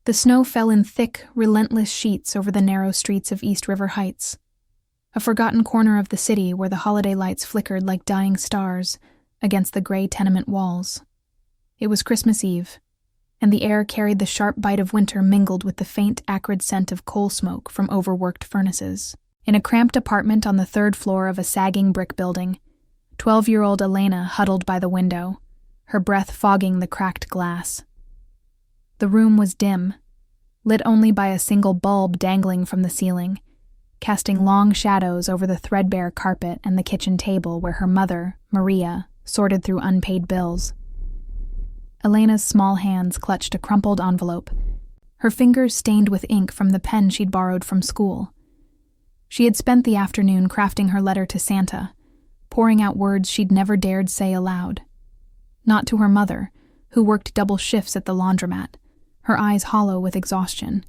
The snow fell in thick, relentless sheets over the narrow streets of East River Heights, a forgotten corner of the city where the holiday lights flickered like dying stars against the gray tenement walls. It was Christmas Eve, and the air carried the sharp bite of winter mingled with the faint, acrid scent of coal smoke from overworked furnaces. In a cramped apartment on the third floor of a sagging brick building, 12-year-old Elena huddled by the window, her breath fogging the cracked glass. The room was dim, lit only by a single bulb dangling from the ceiling, casting long shadows over the threadbare carpet and the kitchen table where her mother, Maria, sorted through unpaid bills. Elena's small hands clutched a crumpled envelope, her fingers stained with ink from the pen she'd borrowed from school. She had spent the afternoon crafting her letter to Santa, pouring out words she'd never dared say aloud. Not to her mother, who worked double shifts at the laundromat, her eyes hollow with exhaustion.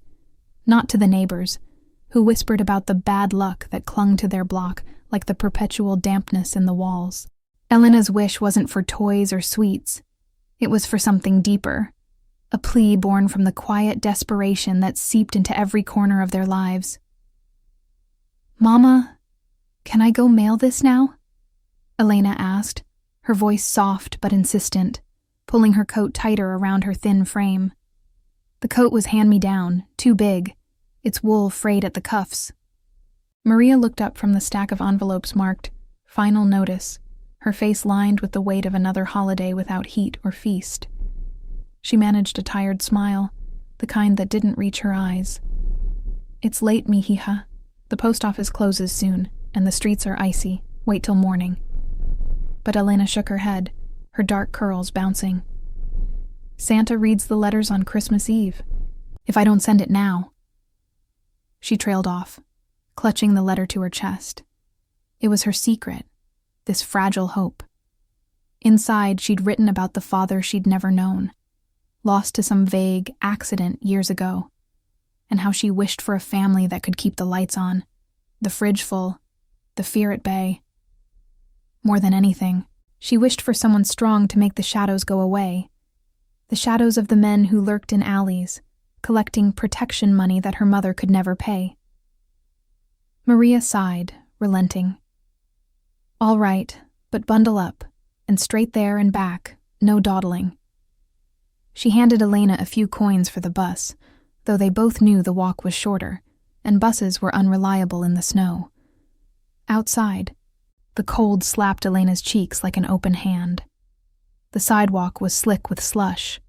Not to the neighbors, who whispered about the bad luck that clung to their block like the perpetual dampness in the walls. Elena's wish wasn't for toys or sweets. It was for something deeper, a plea born from the quiet desperation that seeped into every corner of their lives. "Mama, can I go mail this now?" Elena asked, her voice soft but insistent, pulling her coat tighter around her thin frame. The coat was hand-me-down, too big, its wool frayed at the cuffs. Maria looked up from the stack of envelopes marked "Final Notice," her face lined with the weight of another holiday without heat or feast. She managed a tired smile, the kind that didn't reach her eyes. "It's late, mija. The post office closes soon, and the streets are icy. Wait till morning." But Elena shook her head, her dark curls bouncing. "Santa reads the letters on Christmas Eve. If I don't send it now..." She trailed off, clutching the letter to her chest. It was her secret, this fragile hope. Inside, she'd written about the father she'd never known, lost to some vague accident years ago, and how she wished for a family that could keep the lights on, the fridge full, the fear at bay. More than anything, she wished for someone strong to make the shadows go away, the shadows of the men who lurked in alleys, collecting protection money that her mother could never pay. Maria sighed, relenting. "All right, but bundle up, and straight there and back, no dawdling." She handed Elena a few coins for the bus, though they both knew the walk was shorter, and buses were unreliable in the snow. Outside, the cold slapped Elena's cheeks like an open hand. The sidewalk was slick with slush,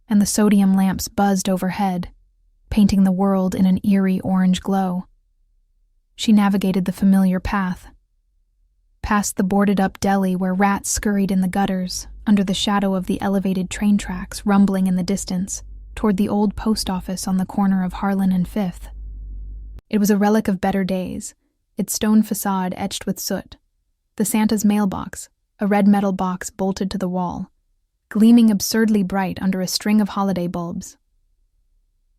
and the sodium lamps buzzed overhead, painting the world in an eerie orange glow. She navigated the familiar path, past the boarded-up deli where rats scurried in the gutters, under the shadow of the elevated train tracks rumbling in the distance, toward the old post office on the corner of Harlan and Fifth. It was a relic of better days, its stone facade etched with soot, the Santa's mailbox, a red metal box bolted to the wall, gleaming absurdly bright under a string of holiday bulbs.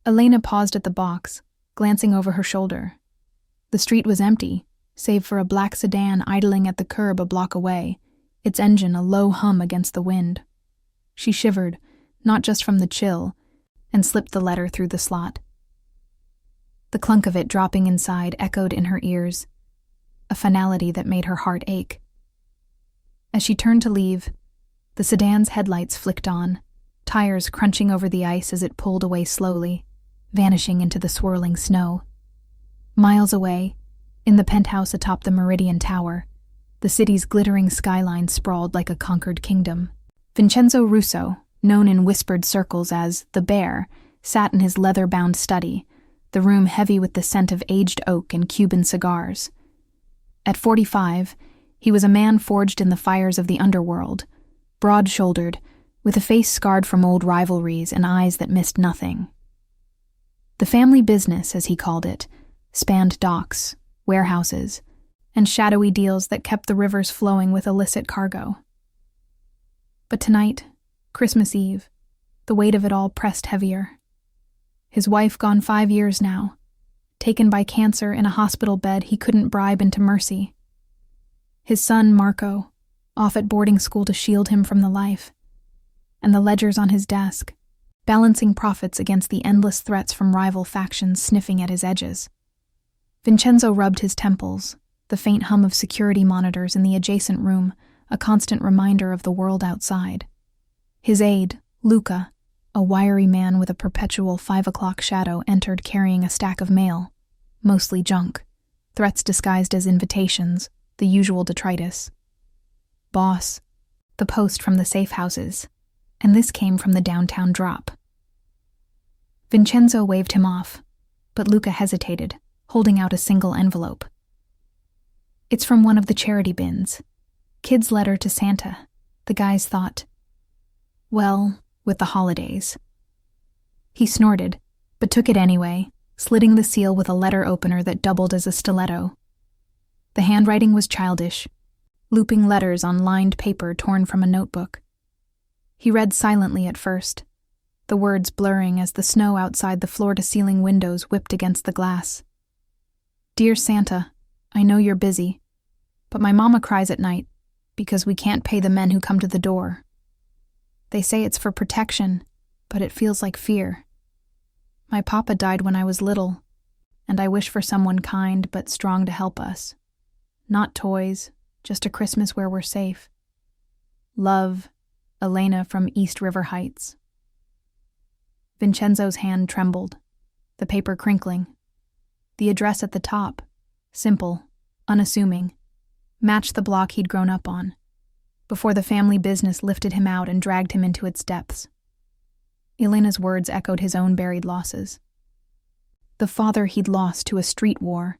Elena paused at the box, glancing over her shoulder. The street was empty, save for a black sedan idling at the curb a block away, its engine a low hum against the wind. She shivered, not just from the chill, and slipped the letter through the slot. The clunk of it dropping inside echoed in her ears, a finality that made her heart ache. As she turned to leave, the sedan's headlights flicked on, tires crunching over the ice as it pulled away slowly, vanishing into the swirling snow. Miles away, in the penthouse atop the Meridian Tower, the city's glittering skyline sprawled like a conquered kingdom. Vincenzo Russo, known in whispered circles as the Bear, sat in his leather-bound study, the room heavy with the scent of aged oak and Cuban cigars. At 45, he was a man forged in the fires of the underworld, broad-shouldered, with a face scarred from old rivalries and eyes that missed nothing. The family business, as he called it, spanned docks, warehouses, and shadowy deals that kept the rivers flowing with illicit cargo. But tonight, Christmas Eve, the weight of it all pressed heavier. His wife gone 5 years now, taken by cancer in a hospital bed he couldn't bribe into mercy. His son, Marco, off at boarding school to shield him from the life. And the ledgers on his desk, balancing profits against the endless threats from rival factions sniffing at his edges. Vincenzo rubbed his temples, the faint hum of security monitors in the adjacent room a constant reminder of the world outside. His aide, Luca, a wiry man with a perpetual 5 o'clock shadow, entered carrying a stack of mail, mostly junk, threats disguised as invitations, the usual detritus. Boss, the post from the safe houses, and this came from the downtown drop. Vincenzo waved him off, but Luca hesitated, holding out a single envelope. It's from one of the charity bins. Kid's letter to Santa, the guys thought. Well, with the holidays. He snorted, but took it anyway, slitting the seal with a letter opener that doubled as a stiletto. The handwriting was childish, looping letters on lined paper torn from a notebook. He read silently at first, the words blurring as the snow outside the floor-to-ceiling windows whipped against the glass. Dear Santa, I know you're busy, but my mama cries at night because we can't pay the men who come to the door. They say it's for protection, but it feels like fear. My papa died when I was little, and I wish for someone kind but strong to help us. Not toys, just a Christmas where we're safe. Love, Elena from East River Heights. Vincenzo's hand trembled, the paper crinkling. The address at the top, simple, unassuming, matched the block he'd grown up on, before the family business lifted him out and dragged him into its depths. Elena's words echoed his own buried losses. The father he'd lost to a street war,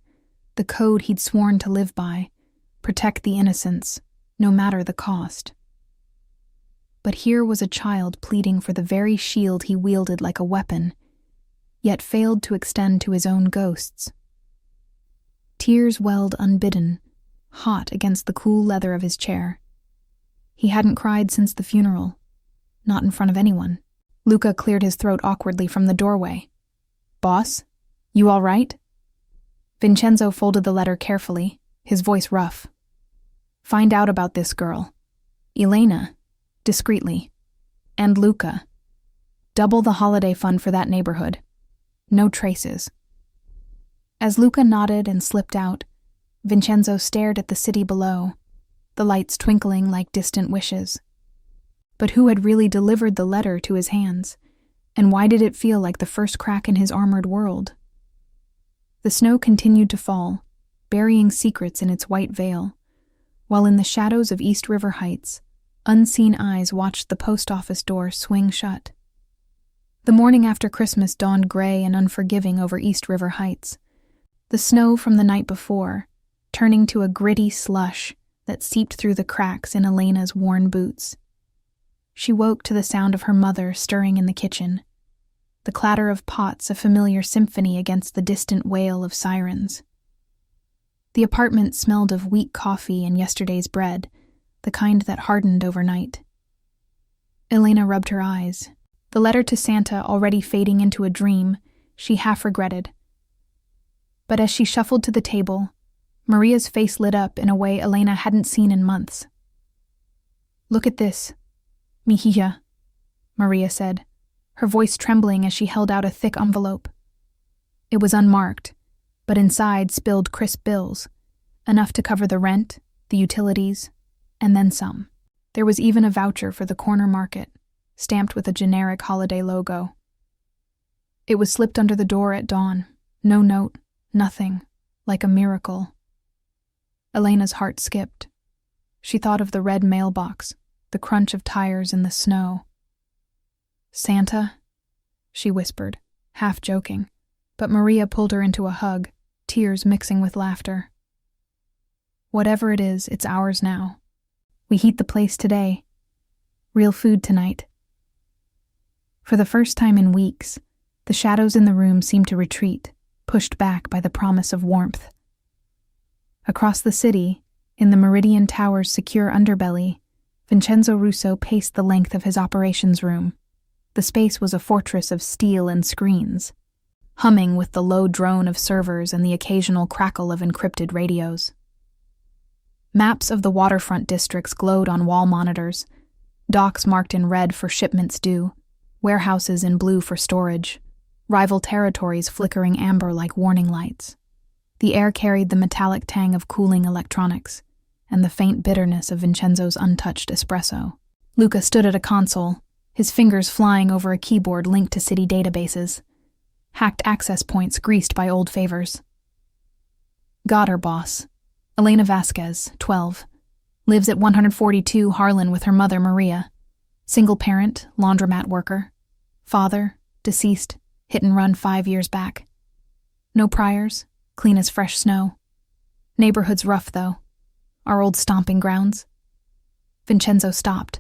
the code he'd sworn to live by, protect the innocents, no matter the cost. But here was a child pleading for the very shield he wielded like a weapon, yet failed to extend to his own ghosts. Tears welled unbidden, hot against the cool leather of his chair. He hadn't cried since the funeral, not in front of anyone. Luca cleared his throat awkwardly from the doorway. Boss, you all right? Vincenzo folded the letter carefully, his voice rough. Find out about this girl. Elena, discreetly. And Luca. Double the holiday fund for that neighborhood. No traces. As Luca nodded and slipped out, Vincenzo stared at the city below, the lights twinkling like distant wishes. But who had really delivered the letter to his hands, and why did it feel like the first crack in his armored world? The snow continued to fall, burying secrets in its white veil, while in the shadows of East River Heights, unseen eyes watched the post office door swing shut. The morning after Christmas dawned gray and unforgiving over East River Heights, the snow from the night before turning to a gritty slush that seeped through the cracks in Elena's worn boots. She woke to the sound of her mother stirring in the kitchen, the clatter of pots a familiar symphony against the distant wail of sirens. The apartment smelled of weak coffee and yesterday's bread, the kind that hardened overnight. Elena rubbed her eyes. The letter to Santa already fading into a dream, she half regretted. But as she shuffled to the table, Maria's face lit up in a way Elena hadn't seen in months. Look at this, Mejia, Maria said, her voice trembling as she held out a thick envelope. It was unmarked, but inside spilled crisp bills, enough to cover the rent, the utilities, and then some. There was even a voucher for the corner market, stamped with a generic holiday logo. It was slipped under the door at dawn, no note, nothing, like a miracle. Elena's heart skipped. She thought of the red mailbox, the crunch of tires in the snow. Santa, she whispered, half joking, but Maria pulled her into a hug, tears mixing with laughter. Whatever it is, it's ours now. We heat the place today. Real food tonight. For the first time in weeks, the shadows in the room seemed to retreat, pushed back by the promise of warmth. Across the city, in the Meridian Tower's secure underbelly, Vincenzo Russo paced the length of his operations room. The space was a fortress of steel and screens, humming with the low drone of servers and the occasional crackle of encrypted radios. Maps of the waterfront districts glowed on wall monitors, docks marked in red for shipments due, warehouses in blue for storage, rival territories flickering amber like warning lights. The air carried the metallic tang of cooling electronics and the faint bitterness of Vincenzo's untouched espresso. Luca stood at a console, his fingers flying over a keyboard linked to city databases, hacked access points greased by old favors. Got her, boss. Elena Vasquez, 12. Lives at 142 Harlan with her mother, Maria. Single parent, laundromat worker. Father, deceased, hit and run 5 years back. No priors, clean as fresh snow. Neighborhood's rough, though. Our old stomping grounds. Vincenzo stopped,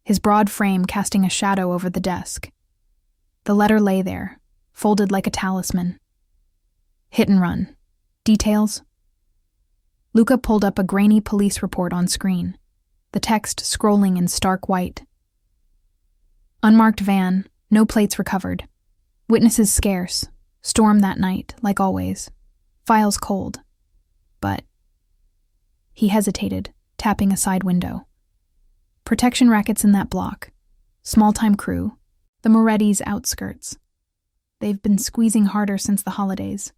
his broad frame casting a shadow over the desk. The letter lay there, folded like a talisman. Hit and run. Details? Luca pulled up a grainy police report on screen, the text scrolling in stark white. Unmarked van, no plates recovered. Witnesses scarce. Storm that night, like always. Files cold. But... He hesitated, tapping a side window. Protection rackets in that block. Small-time crew. The Moretti's outskirts. They've been squeezing harder since the holidays.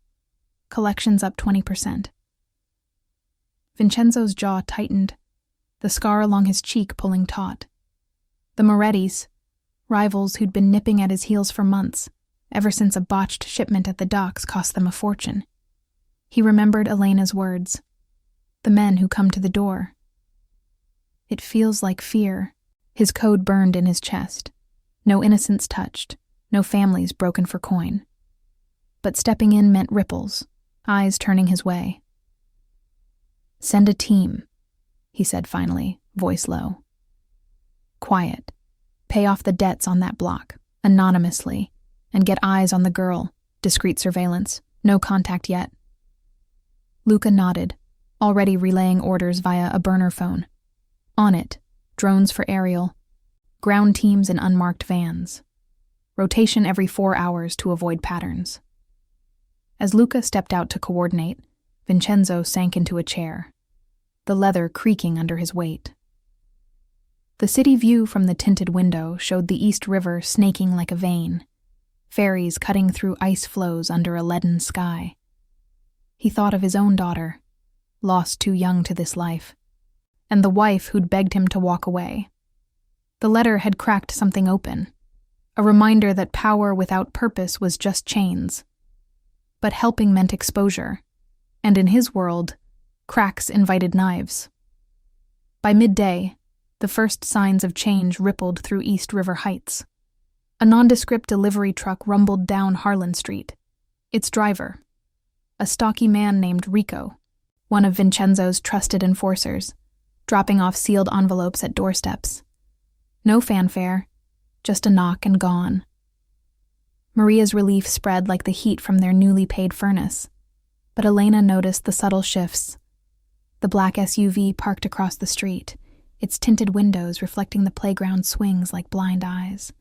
Collections up 20%. Vincenzo's jaw tightened, the scar along his cheek pulling taut. The Moretti's, rivals who'd been nipping at his heels for months, ever since a botched shipment at the docks cost them a fortune. He remembered Elena's words. The men who come to the door. It feels like fear. His code burned in his chest. No innocents touched, no families broken for coin. But stepping in meant ripples, eyes turning his way. Send a team, he said finally, voice low. Quiet. Pay off the debts on that block, anonymously, and get eyes on the girl, discreet surveillance, no contact yet. Luca nodded, already relaying orders via a burner phone. On it, drones for aerial, ground teams in unmarked vans. Rotation every 4 hours to avoid patterns. As Luca stepped out to coordinate, Vincenzo sank into a chair, the leather creaking under his weight. The city view from the tinted window showed the East River snaking like a vein, ferries cutting through ice floes under a leaden sky. He thought of his own daughter, lost too young to this life, and the wife who'd begged him to walk away. The letter had cracked something open, a reminder that power without purpose was just chains. But helping meant exposure, and in his world, cracks invited knives. By midday, the first signs of change rippled through East River Heights. A nondescript delivery truck rumbled down Harlan Street. Its driver, a stocky man named Rico, one of Vincenzo's trusted enforcers, dropping off sealed envelopes at doorsteps. No fanfare, just a knock and gone. Maria's relief spread like the heat from their newly paid furnace, but Elena noticed the subtle shifts. The black SUV parked across the street, its tinted windows reflecting the playground swings like blind eyes.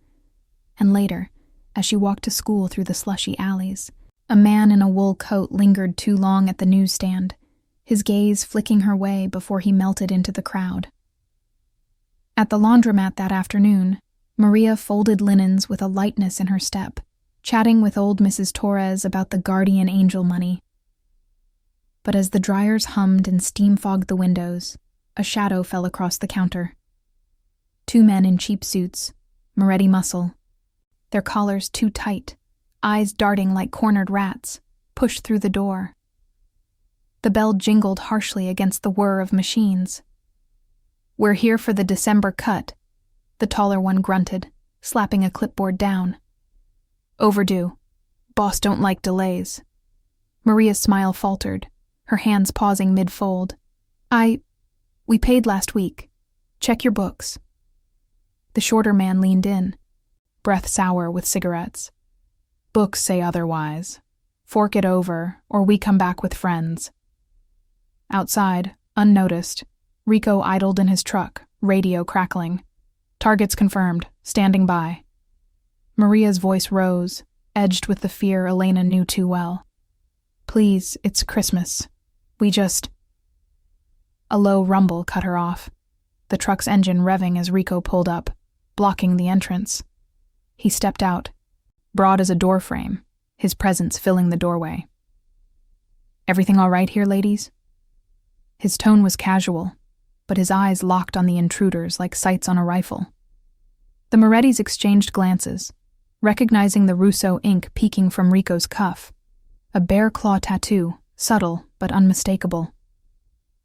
And later, as she walked to school through the slushy alleys, a man in a wool coat lingered too long at the newsstand, his gaze flicking her way before he melted into the crowd. At the laundromat that afternoon, Maria folded linens with a lightness in her step, chatting with old Mrs. Torres about the guardian angel money. But as the dryers hummed and steam fogged the windows, a shadow fell across the counter. 2 men in cheap suits, Moretti muscle, their collars too tight, eyes darting like cornered rats, pushed through the door. The bell jingled harshly against the whir of machines. "We're here for the December cut," the taller one grunted, slapping a clipboard down. "Overdue. Boss don't like delays." Maria's smile faltered, her hands pausing mid-fold. We paid last week. Check your books." The shorter man leaned in, breath sour with cigarettes. "Books say otherwise. Fork it over, or we come back with friends." Outside, unnoticed, Rico idled in his truck, radio crackling. "Targets confirmed, standing by." Maria's voice rose, edged with the fear Elena knew too well. "Please, it's Christmas. We just..." A low rumble cut her off, the truck's engine revving as Rico pulled up, blocking the entrance. He stepped out, broad as a door frame, his presence filling the doorway. "Everything all right here, ladies?" His tone was casual, but his eyes locked on the intruders like sights on a rifle. The Morettis exchanged glances, recognizing the Russo ink peeking from Rico's cuff, a bear claw tattoo, subtle but unmistakable.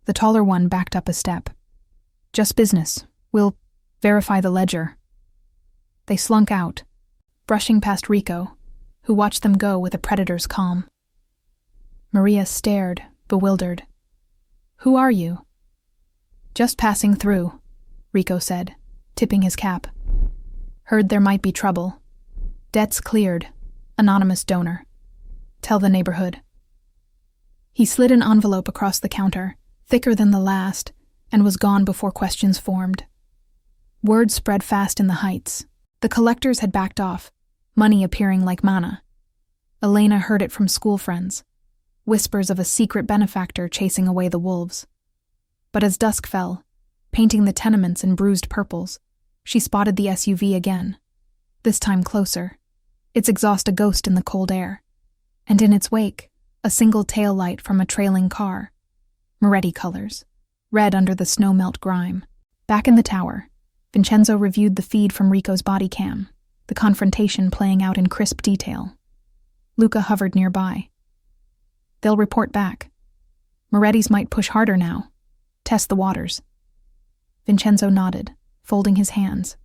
The taller one backed up a step. "Just business. We'll verify the ledger." They slunk out, brushing past Rico, who watched them go with a predator's calm. Maria stared, bewildered. "Who are you?" "Just passing through," Rico said, tipping his cap. "Heard there might be trouble. Debts cleared. Anonymous donor. Tell the neighborhood." He slid an envelope across the counter, thicker than the last, and was gone before questions formed. Word spread fast in the heights. The collectors had backed off, money appearing like manna. Elena heard it from school friends, whispers of a secret benefactor chasing away the wolves. But as dusk fell, painting the tenements in bruised purples, she spotted the SUV again, this time closer, its exhaust a ghost in the cold air, and in its wake, a single tail light from a trailing car. Moretti colors, red under the snow-melt grime. Back in the tower, Vincenzo reviewed the feed from Rico's body cam, the confrontation playing out in crisp detail. Luca hovered nearby. "They'll report back. Moretti's might push harder now. Test the waters." Vincenzo nodded, folding his hands.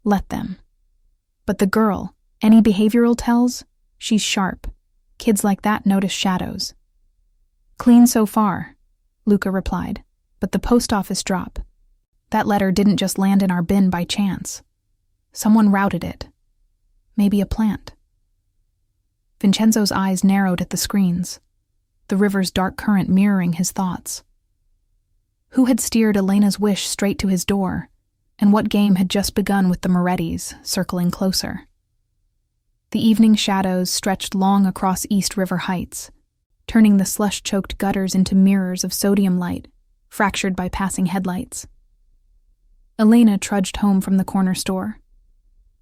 "Let them. But the girl, any behavioral tells? She's sharp. Kids like that notice shadows." "Clean so far," Luca replied, "but the post office drop. That letter didn't just land in our bin by chance. Someone routed it. Maybe a plant." Vincenzo's eyes narrowed at the screens, the river's dark current mirroring his thoughts. Who had steered Elena's wish straight to his door, and what game had just begun with the Morettis, circling closer? The evening shadows stretched long across East River Heights, turning the slush-choked gutters into mirrors of sodium light, fractured by passing headlights. Elena trudged home from the corner store,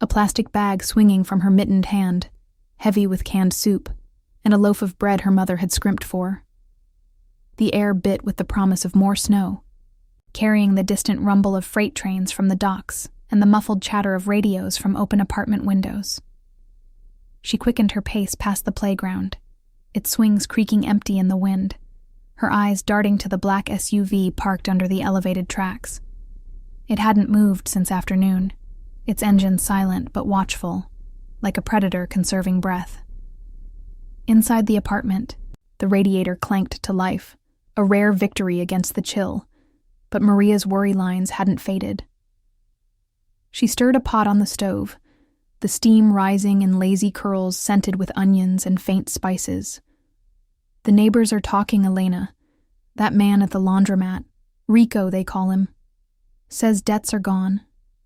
a plastic bag swinging from her mittened hand, heavy with canned soup, and a loaf of bread her mother had scrimped for. The air bit with the promise of more snow, carrying the distant rumble of freight trains from the docks and the muffled chatter of radios from open apartment windows. She quickened her pace past the playground, its swings creaking empty in the wind, her eyes darting to the black SUV parked under the elevated tracks. It hadn't moved since afternoon, its engine silent but watchful, like a predator conserving breath. Inside the apartment, the radiator clanked to life, a rare victory against the chill, but Maria's worry lines hadn't faded. She stirred a pot on the stove, the steam rising in lazy curls scented with onions and faint spices. "The neighbors are talking, Elena. That man at the laundromat, Rico they call him, says debts are gone,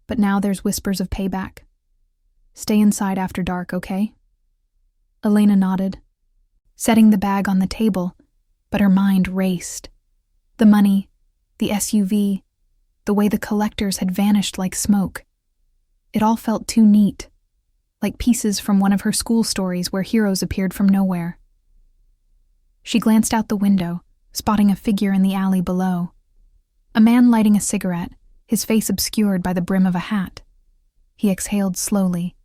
but now there's whispers of payback. Stay inside after dark, okay?" Elena nodded, setting the bag on the table, but her mind raced. The money, the SUV, the way the collectors had vanished like smoke. It all felt too neat, like pieces from one of her school stories where heroes appeared from nowhere. She glanced out the window, spotting a figure in the alley below. A man lighting a cigarette, his face obscured by the brim of a hat. He exhaled slowly,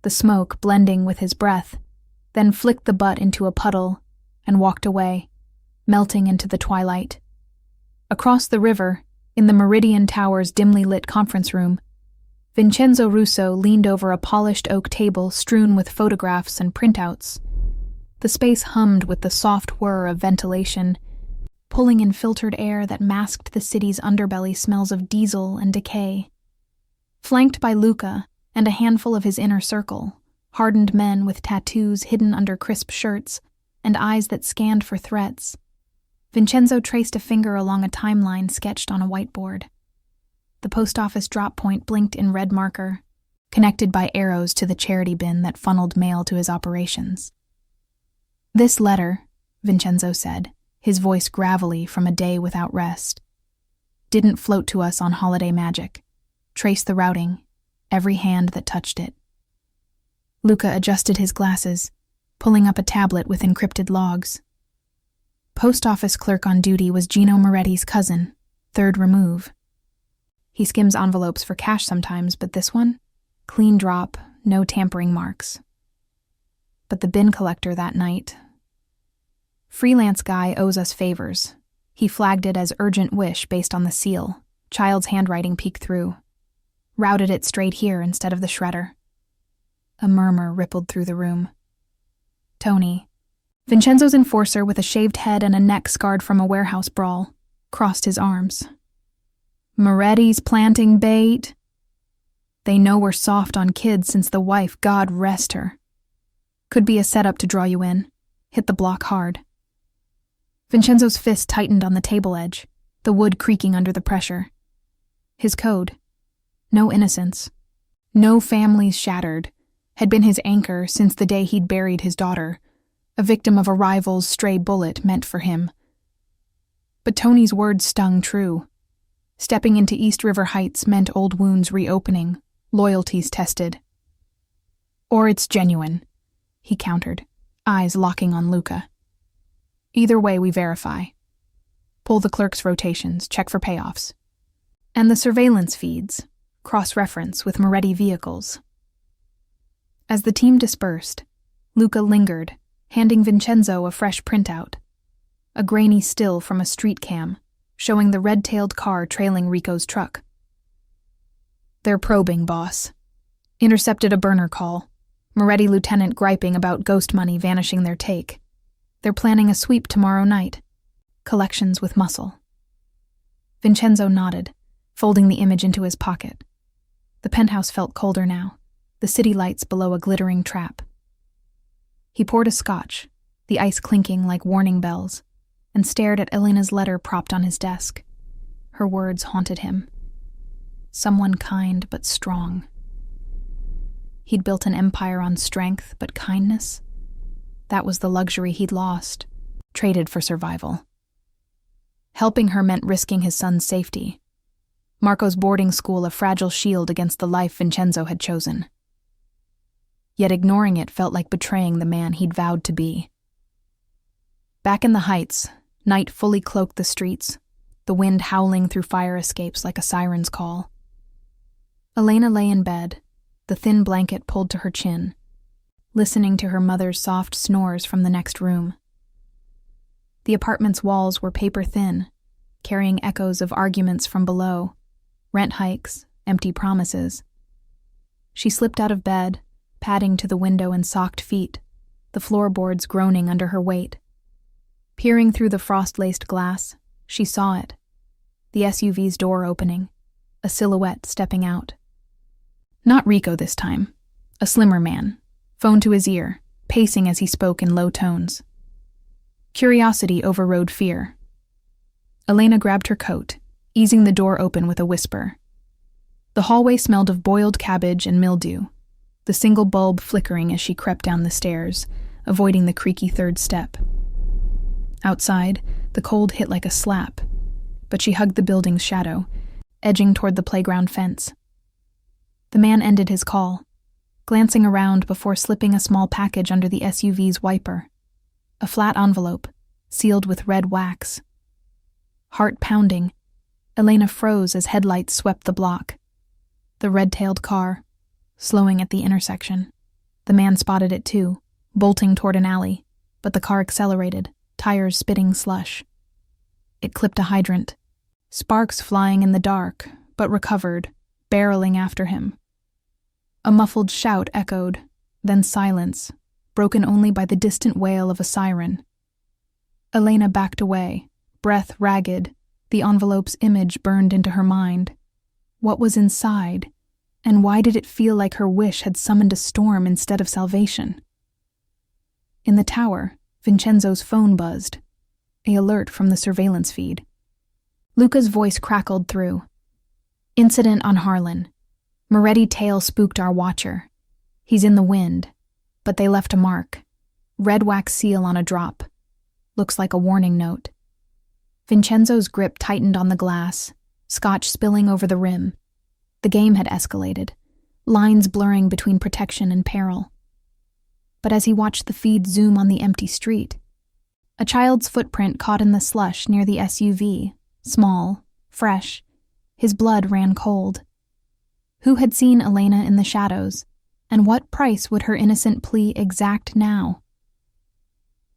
the smoke blending with his breath, then flicked the butt into a puddle and walked away, melting into the twilight. Across the river, in the Meridian Tower's dimly lit conference room, Vincenzo Russo leaned over a polished oak table strewn with photographs and printouts. The space hummed with the soft whir of ventilation, pulling in filtered air that masked the city's underbelly smells of diesel and decay. Flanked by Luca and a handful of his inner circle, hardened men with tattoos hidden under crisp shirts and eyes that scanned for threats, Vincenzo traced a finger along a timeline sketched on a whiteboard. The post office drop point blinked in red marker, connected by arrows to the charity bin that funneled mail to his operations. "This letter," Vincenzo said, his voice gravelly from a day without rest, "didn't float to us on holiday magic. Trace the routing, every hand that touched it. Luca adjusted his glasses, pulling up a tablet with encrypted logs. Post office clerk on duty was Gino Moretti's cousin, third remove. He skims envelopes for cash sometimes, but this one? Clean drop, no tampering marks. But the bin collector that night. Freelance guy owes us favors. He flagged it as urgent wish based on the seal. Child's handwriting peeked through. Routed it straight here instead of the shredder. A murmur rippled through the room. Tony, Vincenzo's enforcer with a shaved head and a neck scarred from a warehouse brawl, crossed his arms. Moretti's planting bait. They know we're soft on kids since the wife, God rest her. Could be a setup to draw you in. Hit the block hard. Vincenzo's fist tightened on the table edge, the wood creaking under the pressure. His code. No innocence. No families shattered. Had been his anchor since the day he'd buried his daughter, a victim of a rival's stray bullet meant for him. But Tony's words stung true. Stepping into East River Heights meant old wounds reopening, loyalties tested. Or it's genuine, he countered, eyes locking on Luca. Either way, we verify. Pull the clerk's rotations, check for payoffs. And the surveillance feeds, cross-reference with Moretti vehicles. As the team dispersed, Luca lingered, handing Vincenzo a fresh printout. A grainy still from a street cam, showing the red-tailed car trailing Rico's truck. They're probing, boss. Intercepted a burner call. Moretti lieutenant griping about ghost money vanishing their take. They're planning a sweep tomorrow night. Collections with muscle. Vincenzo nodded, folding the image into his pocket. The penthouse felt colder now, the city lights below a glittering trap. He poured a scotch, the ice clinking like warning bells, and stared at Elena's letter propped on his desk. Her words haunted him. Someone kind but strong. He'd built an empire on strength but kindness. That was the luxury he'd lost, traded for survival. Helping her meant risking his son's safety. Marco's boarding school a fragile shield against the life Vincenzo had chosen. Yet ignoring it felt like betraying the man he'd vowed to be. Back in the Heights, night fully cloaked the streets, the wind howling through fire escapes like a siren's call. Elena lay in bed, the thin blanket pulled to her chin, listening to her mother's soft snores from the next room. The apartment's walls were paper-thin, carrying echoes of arguments from below, rent hikes, empty promises. She slipped out of bed, padding to the window in socked feet, the floorboards groaning under her weight. Peering through the frost-laced glass, she saw it. The SUV's door opening, a silhouette stepping out. Not Rico this time, a slimmer man, phone to his ear, pacing as he spoke in low tones. Curiosity overrode fear. Elena grabbed her coat, easing the door open with a whisper. The hallway smelled of boiled cabbage and mildew, the single bulb flickering as she crept down the stairs, avoiding the creaky third step. Outside, the cold hit like a slap, but she hugged the building's shadow, edging toward the playground fence. The man ended his call, glancing around before slipping a small package under the SUV's wiper. A flat envelope, sealed with red wax. Heart pounding, Elena froze as headlights swept the block. The red-tailed car, slowing at the intersection. The man spotted it too, bolting toward an alley, but the car accelerated, tires spitting slush. It clipped a hydrant, sparks flying in the dark, but recovered, barreling after him. A muffled shout echoed, then silence, broken only by the distant wail of a siren. Elena backed away, breath ragged, the envelope's image burned into her mind. What was inside, and why did it feel like her wish had summoned a storm instead of salvation? In the tower, Vincenzo's phone buzzed, an alert from the surveillance feed. Luca's voice crackled through. Incident on Harlan. Moretti tail spooked our watcher. He's in the wind, but they left a mark. Red wax seal on a drop. Looks like a warning note. Vincenzo's grip tightened on the glass, scotch spilling over the rim. The game had escalated, lines blurring between protection and peril. but as he watched the feed zoom on the empty street, a child's footprint caught in the slush near the SUV, small, fresh. His blood ran cold. Who had seen Elena in the shadows, and what price would her innocent plea exact now?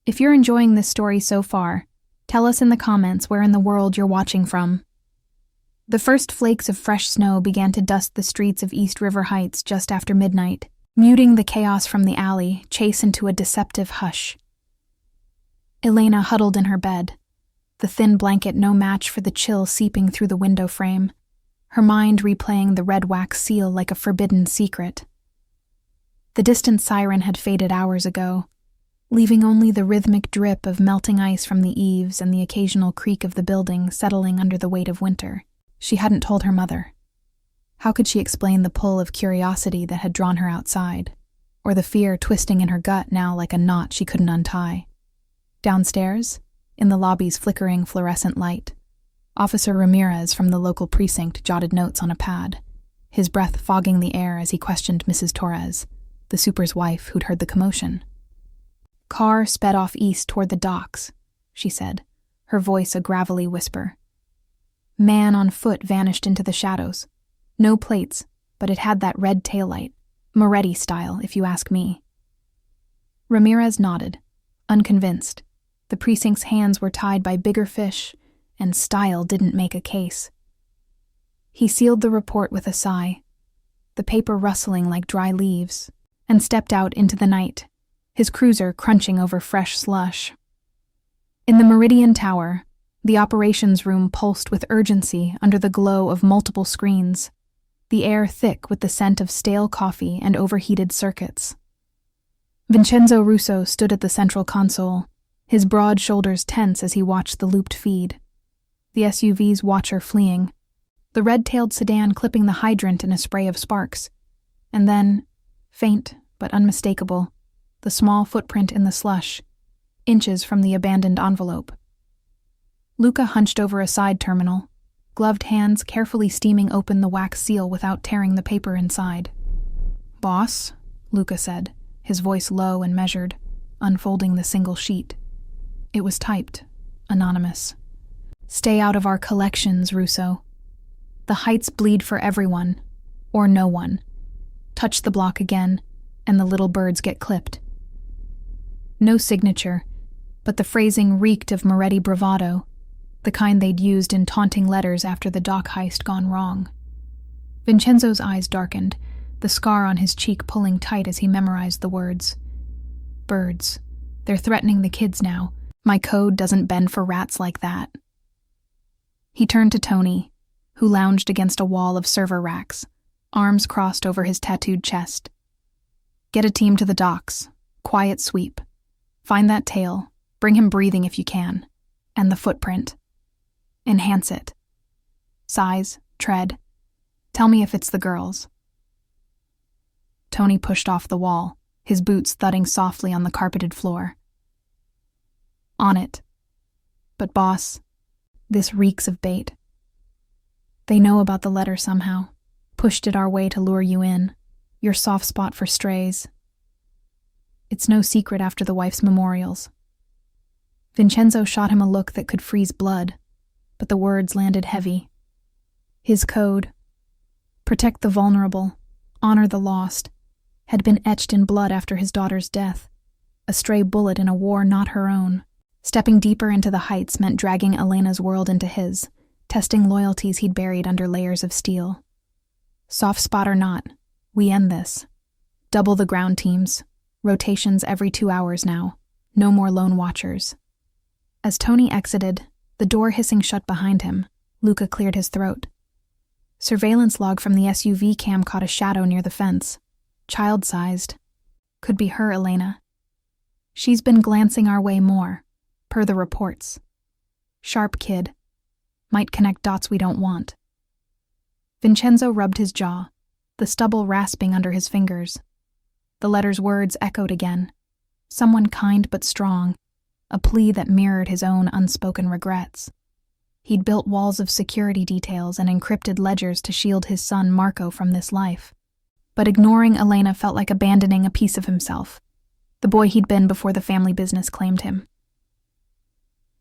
If you're enjoying this story so far, tell us in the comments where in the world you're watching from. The first flakes of fresh snow began to dust the streets of East River Heights just after midnight, muting the chaos from the alley, chase into a deceptive hush. Elena huddled in her bed, the thin blanket no match for the chill seeping through the window frame, her mind replaying the red wax seal like a forbidden secret. The distant siren had faded hours ago, leaving only the rhythmic drip of melting ice from the eaves and the occasional creak of the building settling under the weight of winter. She hadn't told her mother. How could she explain the pull of curiosity that had drawn her outside, or the fear twisting in her gut now like a knot she couldn't untie? Downstairs, in the lobby's flickering fluorescent light, Officer Ramirez from the local precinct jotted notes on a pad, his breath fogging the air as he questioned Mrs. Torres, the super's wife who'd heard the commotion. "Car sped off east toward the docks," she said, her voice a gravelly whisper. "Man on foot vanished into the shadows. No plates, but it had that red taillight, Moretti style, if you ask me." Ramirez nodded, unconvinced. The precinct's hands were tied by bigger fish, and style didn't make a case. He sealed the report with a sigh, the paper rustling like dry leaves, and stepped out into the night, his cruiser crunching over fresh slush. In the Meridian Tower, the operations room pulsed with urgency under the glow of multiple screens, the air thick with the scent of stale coffee and overheated circuits. Vincenzo Russo stood at the central console, his broad shoulders tense as he watched the looped feed. The SUV's watcher fleeing, the red-tailed sedan clipping the hydrant in a spray of sparks, and then, faint but unmistakable, the small footprint in the slush, inches from the abandoned envelope. Luca hunched over a side terminal, gloved hands carefully steaming open the wax seal without tearing the paper inside. "Boss," Luca said, his voice low and measured, unfolding the single sheet. It was typed, anonymous. "Stay out of our collections, Russo. The heights bleed for everyone, or no one. Touch the block again, and the little birds get clipped." No signature, but the phrasing reeked of Moretti bravado, the kind they'd used in taunting letters after the dock heist gone wrong. Vincenzo's eyes darkened, the scar on his cheek pulling tight as he memorized the words. "Birds. They're threatening the kids now. My code doesn't bend for rats like that." He turned to Tony, who lounged against a wall of server racks, arms crossed over his tattooed chest. "Get a team to the docks. Quiet sweep. Find that tail. Bring him breathing if you can. And the footprint. Enhance it. Size, tread. Tell me if it's the girls." Tony pushed off the wall, his boots thudding softly on the carpeted floor. "On it. But boss, this reeks of bait. They know about the letter somehow, pushed it our way to lure you in, your soft spot for strays. It's no secret after the wife's memorials." Vincenzo shot him a look that could freeze blood, but the words landed heavy. His code, protect the vulnerable, honor the lost, had been etched in blood after his daughter's death, a stray bullet in a war not her own. Stepping deeper into the heights meant dragging Elena's world into his, testing loyalties he'd buried under layers of steel. Soft spot or not, we end this. Double the ground teams, rotations every 2 hours now, no more lone watchers. As Tony exited, the door hissing shut behind him, Luca cleared his throat. Surveillance log from the SUV cam caught a shadow near the fence, child-sized. Could be her, Elena. She's been glancing our way more, per the reports. Sharp kid. Might connect dots we don't want. Vincenzo rubbed his jaw, the stubble rasping under his fingers. The letter's words echoed again. Someone kind but strong, a plea that mirrored his own unspoken regrets. He'd built walls of security details and encrypted ledgers to shield his son Marco from this life. But ignoring Elena felt like abandoning a piece of himself. the boy he'd been before the family business claimed him.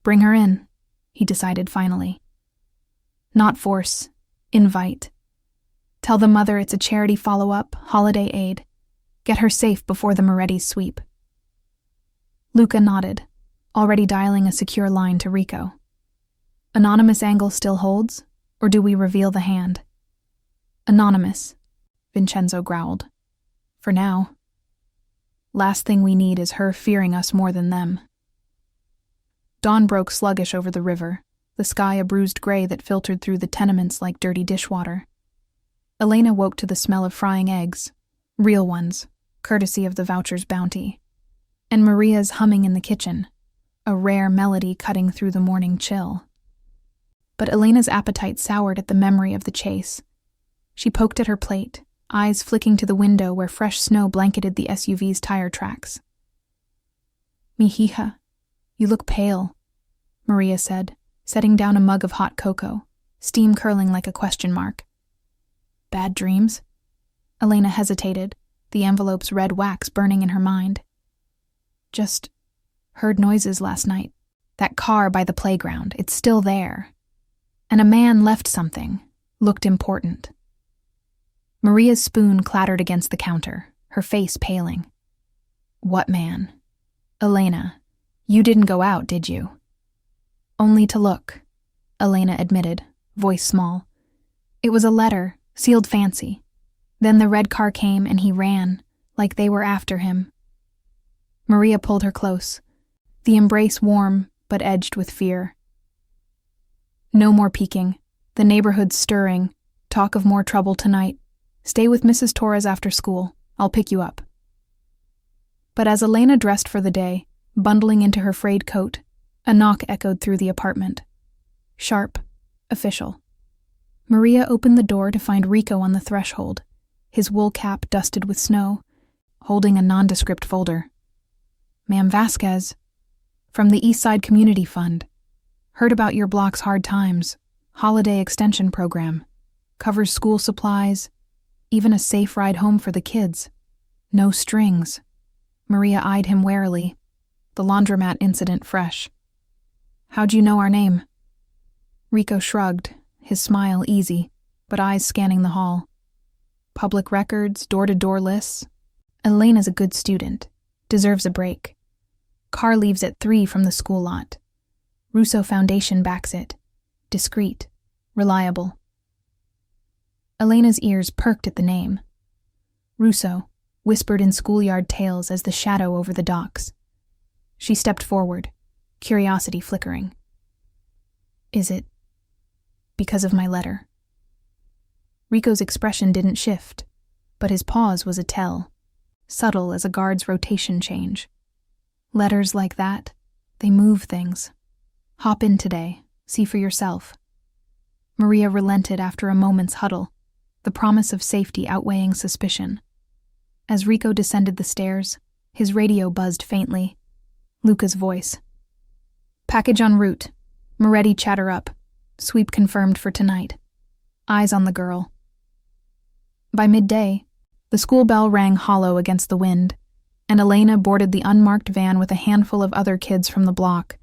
Bring her in, he decided finally. Not force, invite. Tell the mother it's a charity follow-up, holiday aid. Get her safe before the Moretti's sweep. Luca nodded, already dialing a secure line to Rico. Anonymous angle still holds, or do we reveal the hand? Anonymous, Vincenzo growled. For now. Last thing we need is her fearing us more than them. Dawn broke sluggish over the river, the sky a bruised gray that filtered through the tenements like dirty dishwater. Elena woke to the smell of frying eggs, real ones, courtesy of the voucher's bounty, and Maria's humming in the kitchen, a rare melody cutting through the morning chill. But Elena's appetite soured at the memory of the chase. She poked at her plate, eyes flicking to the window where fresh snow blanketed the SUV's tire tracks. Mi hija, you look pale, Maria said, setting down a mug of hot cocoa, steam curling like a question mark. Bad dreams? Elena hesitated, the envelope's red wax burning in her mind. Just heard noises last night. That car by the playground, it's still there. And a man left something, looked important. Maria's spoon clattered against the counter, her face paling. What man? Elena, you didn't go out, did you? Only to look, Elena admitted, voice small. It was a letter, sealed fancy. Then the red car came and he ran, like they were after him. Maria pulled her close, the embrace warm but edged with fear. No more peeking, the neighborhood's stirring, talk of more trouble tonight. Stay with Mrs. Torres after school, I'll pick you up. But as Elena dressed for the day, bundling into her frayed coat, a knock echoed through the apartment. Sharp, official. Maria opened the door to find Rico on the threshold, his wool cap dusted with snow, holding a nondescript folder. Ma'am Vasquez, from the East Side Community Fund. Heard about your block's hard times, holiday extension program. Covers school supplies, even a safe ride home for the kids. No strings. Maria eyed him warily, the laundromat incident fresh. How'd you know our name? Rico shrugged, his smile easy, but eyes scanning the hall. Public records, door-to-door lists. Elena's a good student, deserves a break. Car leaves at 3 from the school lot. Russo Foundation backs it. Discreet, reliable. Elena's ears perked at the name. Russo, whispered in schoolyard tales as the shadow over the docks. She stepped forward, curiosity flickering. Is it because of my letter? Rico's expression didn't shift, but his pause was a tell, subtle as a guard's rotation change. Letters like that, they move things. Hop in today, see for yourself. Maria relented after a moment's huddle, the promise of safety outweighing suspicion. As Rico descended the stairs, his radio buzzed faintly. Luca's voice. Package en route. Moretti chatter up. Sweep confirmed for tonight. Eyes on the girl. By midday, the school bell rang hollow against the wind, and Elena boarded the unmarked van with a handful of other kids from the block,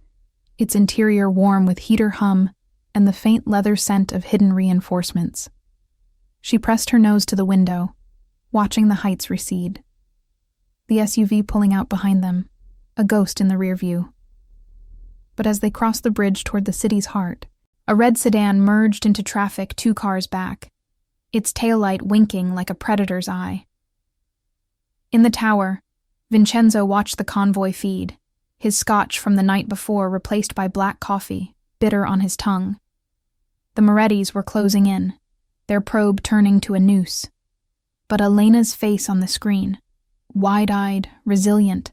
its interior warm with heater hum and the faint leather scent of hidden reinforcements. She pressed her nose to the window, watching the heights recede. The SUV pulling out behind them, a ghost in the rear view. But as they crossed the bridge toward the city's heart, a red sedan merged into traffic 2 cars back, its taillight winking like a predator's eye. In the tower, Vincenzo watched the convoy feed, his scotch from the night before replaced by black coffee, bitter on his tongue. The Morettis were closing in, their probe turning to a noose. But Elena's face on the screen, wide-eyed, resilient,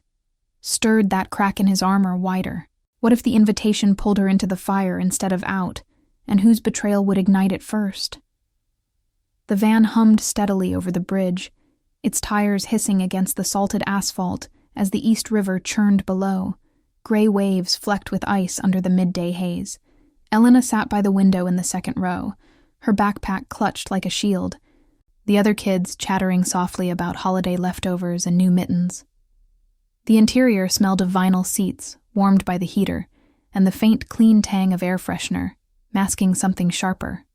stirred that crack in his armor wider. What if the invitation pulled her into the fire instead of out, and whose betrayal would ignite it first? The van hummed steadily over the bridge, its tires hissing against the salted asphalt as the East River churned below, gray waves flecked with ice under the midday haze. Elena sat by the window in the second row, her backpack clutched like a shield, the other kids chattering softly about holiday leftovers and new mittens. The interior smelled of vinyl seats, warmed by the heater, and the faint, clean tang of air freshener, masking something sharper.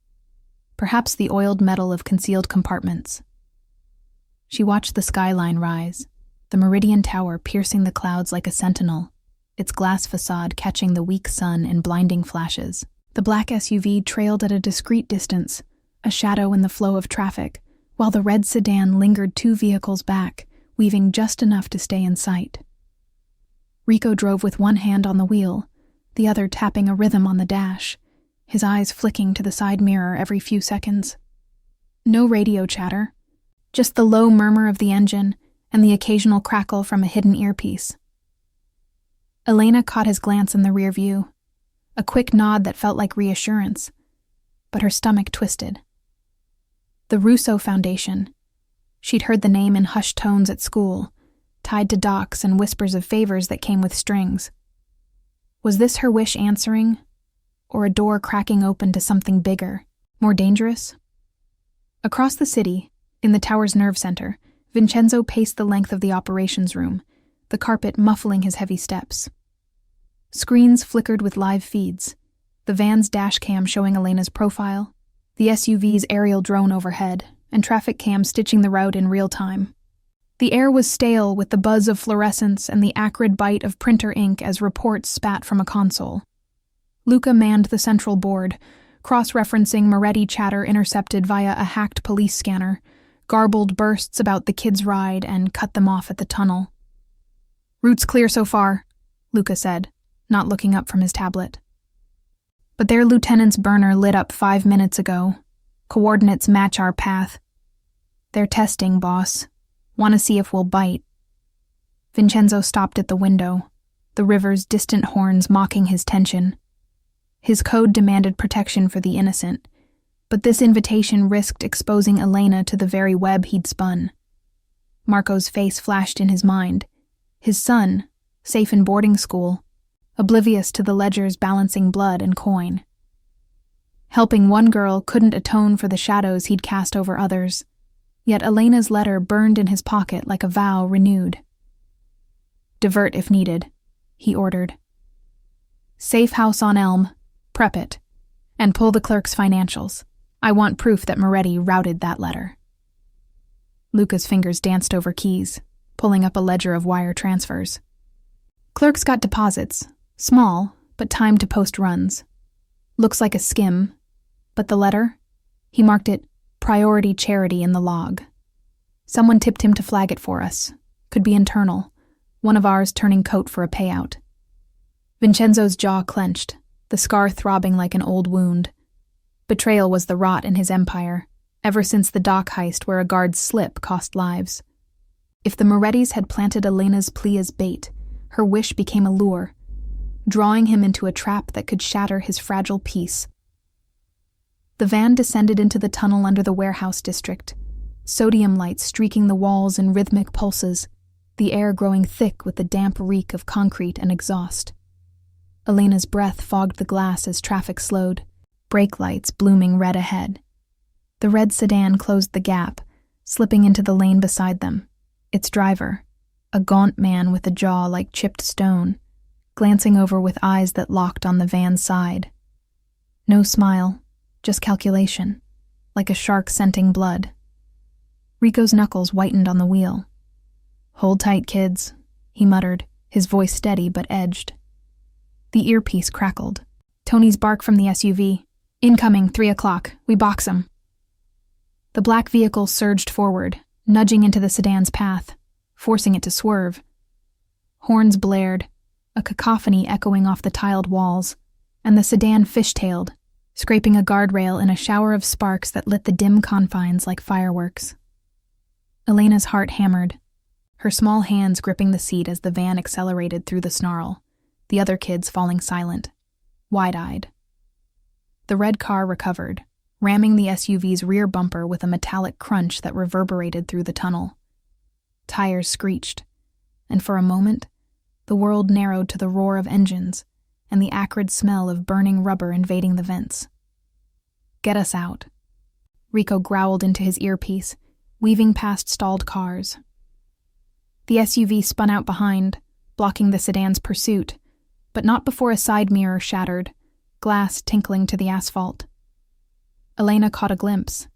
Perhaps the oiled metal of concealed compartments. She watched the skyline rise, the Meridian Tower piercing the clouds like a sentinel, its glass facade catching the weak sun in blinding flashes. The black SUV trailed at a discreet distance, a shadow in the flow of traffic, while the red sedan lingered 2 vehicles back, weaving just enough to stay in sight. Rico drove with one hand on the wheel, the other tapping a rhythm on the dash, his eyes flicking to the side mirror every few seconds. No radio chatter, just the low murmur of the engine and the occasional crackle from a hidden earpiece. Elena caught his glance in the rear view, a quick nod that felt like reassurance, but her stomach twisted. The Russo Foundation. She'd heard the name in hushed tones at school, tied to docs and whispers of favors that came with strings. Was this her wish answering, or a door cracking open to something bigger, more dangerous? Across the city, in the tower's nerve center, Vincenzo paced the length of the operations room, the carpet muffling his heavy steps. Screens flickered with live feeds, the van's dash cam showing Elena's profile, the SUV's aerial drone overhead, and traffic cams stitching the route in real time. The air was stale with the buzz of fluorescence and the acrid bite of printer ink as reports spat from a console. Luca manned the central board, cross-referencing Moretti chatter intercepted via a hacked police scanner, garbled bursts about the kids' ride, and cut them off at the tunnel. "Route's clear so far," Luca said, not looking up from his tablet. "But their lieutenant's burner lit up 5 minutes ago. Coordinates match our path. They're testing, boss. Want to see if we'll bite." Vincenzo stopped at the window, the river's distant horns mocking his tension. His code demanded protection for the innocent, but this invitation risked exposing Elena to the very web he'd spun. Marco's face flashed in his mind. His son, safe in boarding school, oblivious to the ledgers balancing blood and coin. Helping one girl couldn't atone for the shadows he'd cast over others, yet Elena's letter burned in his pocket like a vow renewed. "Divert if needed," he ordered. "Safe house on Elm, prep it, and pull the clerk's financials. I want proof that Moretti routed that letter." Luca's fingers danced over keys, pulling up a ledger of wire transfers. Clerk's got deposits, small, but timed to post runs. Looks like a skim, but the letter? He marked it priority charity in the log. Someone tipped him to flag it for us. Could be internal, one of ours turning coat for a payout. Vincenzo's jaw clenched, the scar throbbing like an old wound. Betrayal was the rot in his empire, ever since the dock heist where a guard's slip cost lives. If the Morettis had planted Elena's plea as bait, her wish became a lure, drawing him into a trap that could shatter his fragile peace. The van descended into the tunnel under the warehouse district, sodium lights streaking the walls in rhythmic pulses, the air growing thick with the damp reek of concrete and exhaust. Elena's breath fogged the glass as traffic slowed, brake lights blooming red ahead. The red sedan closed the gap, slipping into the lane beside them, its driver, a gaunt man with a jaw like chipped stone, glancing over with eyes that locked on the van's side. No smile, just calculation, like a shark scenting blood. Rico's knuckles whitened on the wheel. "Hold tight, kids," he muttered, his voice steady but edged. The earpiece crackled. Tony's bark from the SUV. "Incoming, 3 o'clock. We box 'em." The black vehicle surged forward, nudging into the sedan's path, forcing it to swerve. Horns blared, a cacophony echoing off the tiled walls, and the sedan fishtailed, scraping a guardrail in a shower of sparks that lit the dim confines like fireworks. Elena's heart hammered, her small hands gripping the seat as the van accelerated through the snarl, the other kids falling silent, wide-eyed. The red car recovered, ramming the SUV's rear bumper with a metallic crunch that reverberated through the tunnel. Tires screeched, and for a moment, the world narrowed to the roar of engines and the acrid smell of burning rubber invading the vents. "Get us out," Rico growled into his earpiece, weaving past stalled cars. The SUV spun out behind, blocking the sedan's pursuit, but not before a side mirror shattered, glass tinkling to the asphalt. Elena caught a glimpse.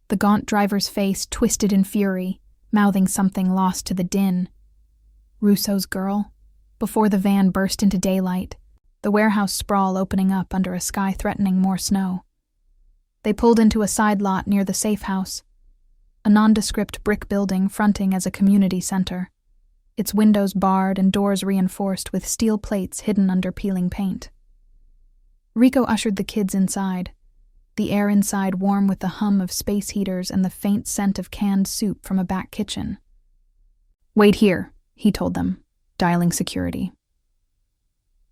The gaunt driver's face twisted in fury, mouthing something lost to the din. Russo's girl, before the van burst into daylight, the warehouse sprawl opening up under a sky threatening more snow. They pulled into a side lot near the safe house, a nondescript brick building fronting as a community center, its windows barred and doors reinforced with steel plates hidden under peeling paint. Rico ushered the kids inside, the air inside warm with the hum of space heaters and the faint scent of canned soup from a back kitchen. "Wait here," he told them, dialing security.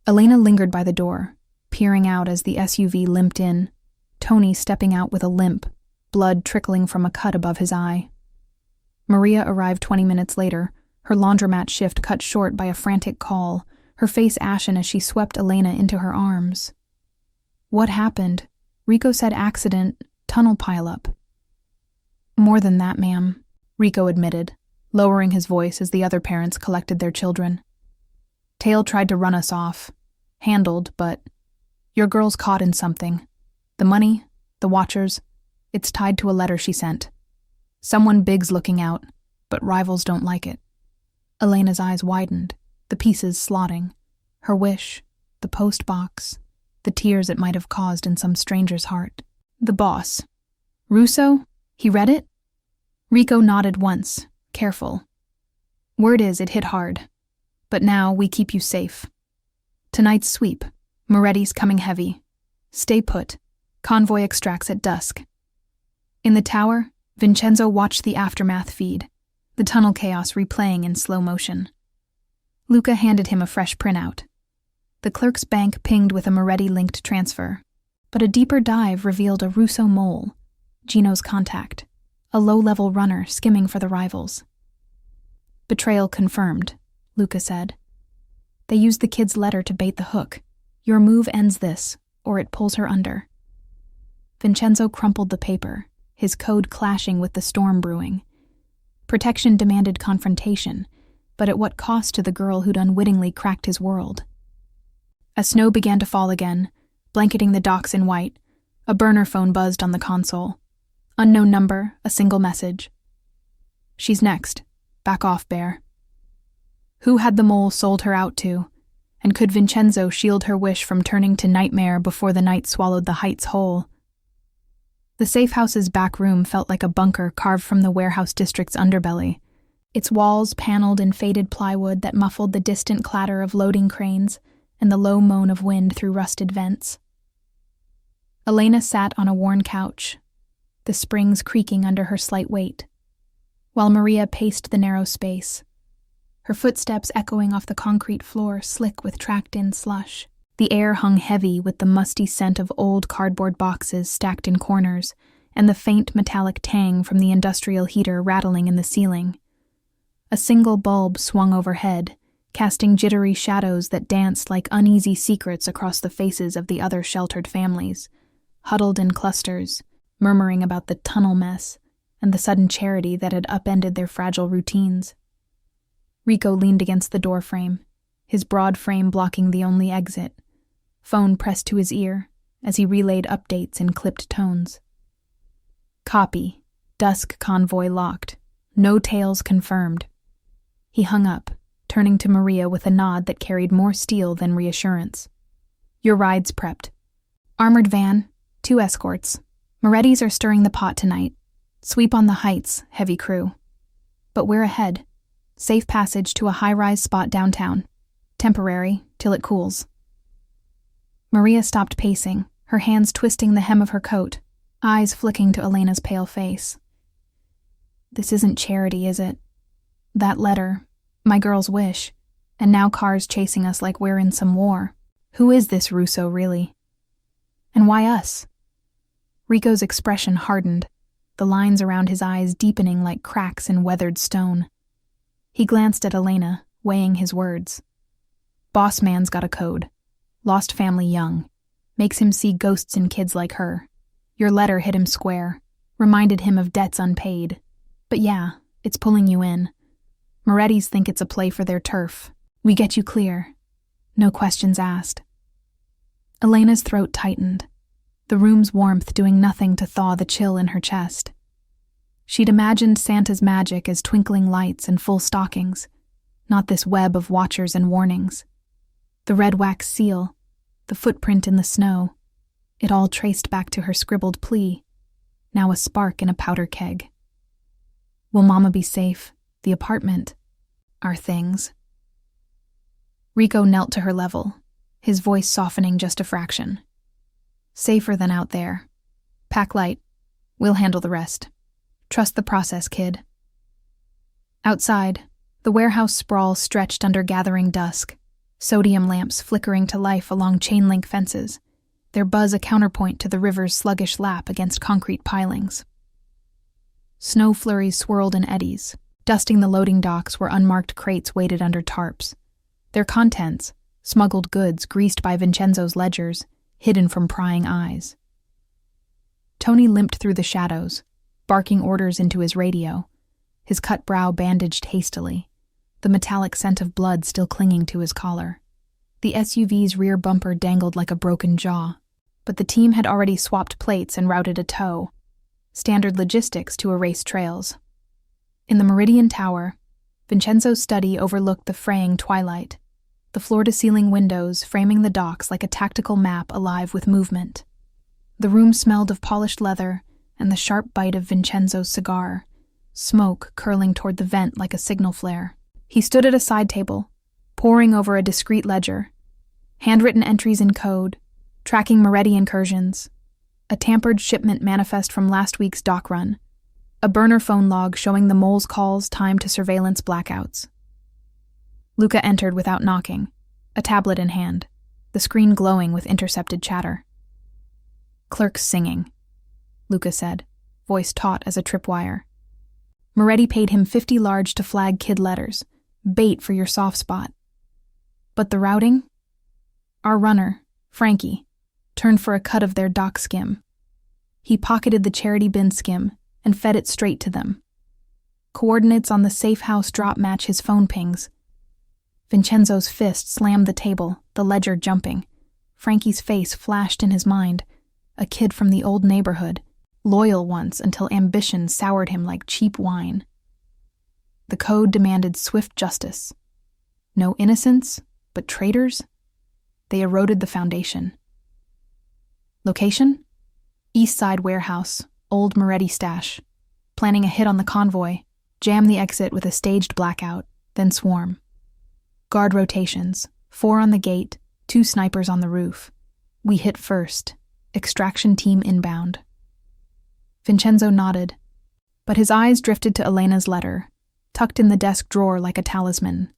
Elena lingered by the door, peering out as the SUV limped in, Tony stepping out with a limp, blood trickling from a cut above his eye. Maria arrived 20 minutes later, her laundromat shift cut short by a frantic call, her face ashen as she swept Elena into her arms. "What happened?" Rico said accident, tunnel pileup. "More than that, ma'am," Rico admitted, lowering his voice as the other parents collected their children. "Tail tried to run us off. Handled, but your girl's caught in something. The money, the watchers, it's tied to a letter she sent. Someone big's looking out, but rivals don't like it." Elena's eyes widened, the pieces slotting. Her wish, the post box, the tears it might have caused in some stranger's heart. "The boss. Russo? He read it?" Rico nodded once, careful. "Word is it hit hard. But now we keep you safe. Tonight's sweep. Moretti's coming heavy. Stay put. Convoy extracts at dusk." In the tower, Vincenzo watched the aftermath feed, the tunnel chaos replaying in slow motion. Luca handed him a fresh printout. The clerk's bank pinged with a Moretti-linked transfer, but a deeper dive revealed a Russo mole, Gino's contact, a low-level runner skimming for the rivals. "Betrayal confirmed," Luca said. "They used the kid's letter to bait the hook. Your move ends this, or it pulls her under." Vincenzo crumpled the paper, his code clashing with the storm brewing. Protection demanded confrontation, but at what cost to the girl who'd unwittingly cracked his world? As snow began to fall again, blanketing the docks in white, a burner phone buzzed on the console. Unknown number, a single message. "She's next. Back off, Bear." Who had the mole sold her out to? And could Vincenzo shield her wish from turning to nightmare before the night swallowed the heights whole? The safe house's back room felt like a bunker carved from the warehouse district's underbelly, its walls paneled in faded plywood that muffled the distant clatter of loading cranes and the low moan of wind through rusted vents. Elena sat on a worn couch, the springs creaking under her slight weight, while Maria paced the narrow space, her footsteps echoing off the concrete floor slick with tracked-in slush. The air hung heavy with the musty scent of old cardboard boxes stacked in corners and the faint metallic tang from the industrial heater rattling in the ceiling. A single bulb swung overhead, casting jittery shadows that danced like uneasy secrets across the faces of the other sheltered families, huddled in clusters, murmuring about the tunnel mess and the sudden charity that had upended their fragile routines. Rico leaned against the doorframe, his broad frame blocking the only exit, phone pressed to his ear as he relayed updates in clipped tones. "Copy. Dusk convoy locked. No tails confirmed." He hung up, turning to Maria with a nod that carried more steel than reassurance. "Your ride's prepped. Armored van, 2 escorts. Moretti's are stirring the pot tonight. Sweep on the heights, heavy crew. But we're ahead. Safe passage to a high-rise spot downtown. Temporary, till it cools." Maria stopped pacing, her hands twisting the hem of her coat, eyes flicking to Elena's pale face. "This isn't charity, is it? That letter, my girl's wish, and now cars chasing us like we're in some war. Who is this Russo, really? And why us?" Rico's expression hardened, the lines around his eyes deepening like cracks in weathered stone. He glanced at Elena, weighing his words. "Boss man's got a code. Lost family young. Makes him see ghosts in kids like her. Your letter hit him square. Reminded him of debts unpaid. But yeah, it's pulling you in. Moretti's think it's a play for their turf. We get you clear. No questions asked. Elena's throat tightened, the room's warmth doing nothing to thaw the chill in her chest. She'd imagined Santa's magic as twinkling lights and full stockings, not this web of watchers and warnings. The red wax seal, the footprint in the snow, it all traced back to her scribbled plea, now a spark in a powder keg. Will Mama be safe? The apartment? Our things? Rico knelt to her level, his voice softening just a fraction. Safer than out there. Pack light. We'll handle the rest. Trust the process, kid. Outside, the warehouse sprawl stretched under gathering dusk, sodium lamps flickering to life along chain-link fences, their buzz a counterpoint to the river's sluggish lap against concrete pilings. Snow flurries swirled in eddies, dusting the loading docks where unmarked crates waited under tarps. Their contents, smuggled goods greased by Vincenzo's ledgers, hidden from prying eyes. Tony limped through the shadows, barking orders into his radio, his cut brow bandaged hastily, the metallic scent of blood still clinging to his collar. The SUV's rear bumper dangled like a broken jaw, but the team had already swapped plates and routed a tow, standard logistics to erase trails. In the Meridian Tower, Vincenzo's study overlooked the fraying twilight, the floor-to-ceiling windows framing the docks like a tactical map alive with movement. The room smelled of polished leather and the sharp bite of Vincenzo's cigar, smoke curling toward the vent like a signal flare. He stood at a side table, poring over a discreet ledger, handwritten entries in code, tracking Moretti incursions, a tampered shipment manifest from last week's dock run, a burner phone log showing the mole's calls timed to surveillance blackouts. Luca entered without knocking, a tablet in hand, the screen glowing with intercepted chatter. Clerks singing, Luca said, voice taut as a tripwire. Moretti paid him 50 large to flag kid letters, bait for your soft spot. But the routing? Our runner, Frankie, turned for a cut of their dock skim. He pocketed the charity bin skim and fed it straight to them. Coordinates on the safe house drop match his phone pings. Vincenzo's fist slammed the table, the ledger jumping. Frankie's face flashed in his mind, a kid from the old neighborhood, loyal once until ambition soured him like cheap wine. The code demanded swift justice. No innocents, but traitors? They eroded the foundation. Location? East Side Warehouse, old Moretti stash. Planning a hit on the convoy, jam the exit with a staged blackout, then swarm. Guard rotations, 4 on the gate, 2 snipers on the roof. We hit first. Extraction team inbound. Vincenzo nodded, but his eyes drifted to Elena's letter, tucked in the desk drawer like a talisman.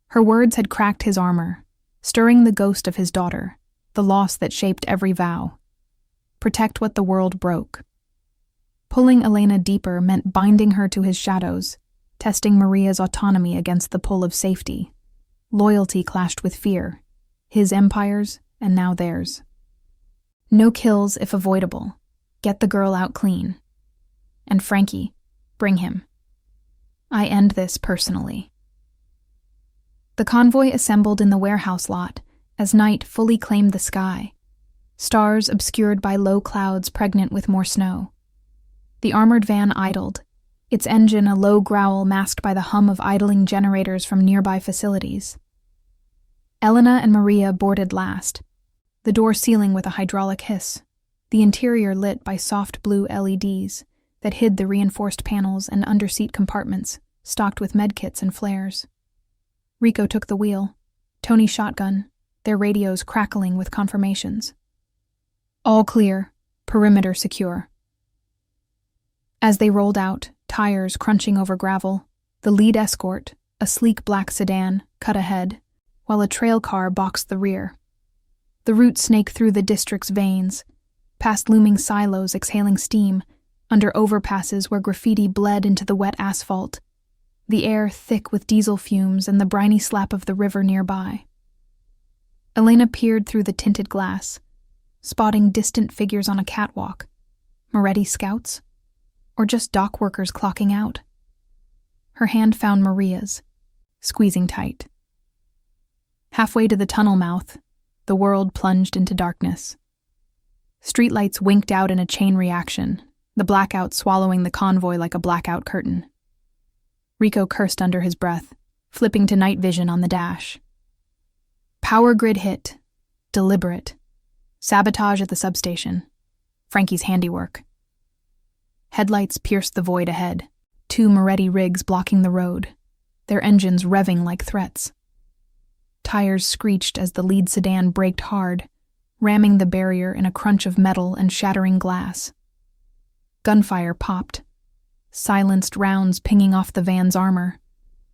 Her words had cracked his armor, stirring the ghost of his daughter, the loss that shaped every vow. Protect what the world broke. Pulling Elena deeper meant binding her to his shadows, testing Maria's autonomy against the pull of safety. Loyalty clashed with fear, his empire's and now theirs. No kills if avoidable. Get the girl out clean. And Frankie, bring him. I end this personally. The convoy assembled in the warehouse lot as night fully claimed the sky, stars obscured by low clouds pregnant with more snow. The armored van idled, its engine a low growl masked by the hum of idling generators from nearby facilities. Elena and Maria boarded last, the door sealing with a hydraulic hiss, the interior lit by soft blue LEDs that hid the reinforced panels and underseat compartments stocked with medkits and flares. Rico took the wheel, Tony shotgun, their radios crackling with confirmations. All clear, perimeter secure. As they rolled out, tires crunching over gravel, the lead escort, a sleek black sedan, cut ahead, while a trail car boxed the rear. The route snaked through the district's veins, past looming silos exhaling steam, under overpasses where graffiti bled into the wet asphalt, the air thick with diesel fumes and the briny slap of the river nearby. Elena peered through the tinted glass, spotting distant figures on a catwalk. Moretti scouts? Or just dock workers clocking out? Her hand found Maria's, squeezing tight. Halfway to the tunnel mouth, the world plunged into darkness. Streetlights winked out in a chain reaction, the blackout swallowing the convoy like a blackout curtain. Rico cursed under his breath, flipping to night vision on the dash. Power grid hit. Deliberate. Sabotage at the substation. Frankie's handiwork. Headlights pierced the void ahead, 2 Moretti rigs blocking the road, their engines revving like threats. Tires screeched as the lead sedan braked hard, ramming the barrier in a crunch of metal and shattering glass. Gunfire popped, silenced rounds pinging off the van's armor,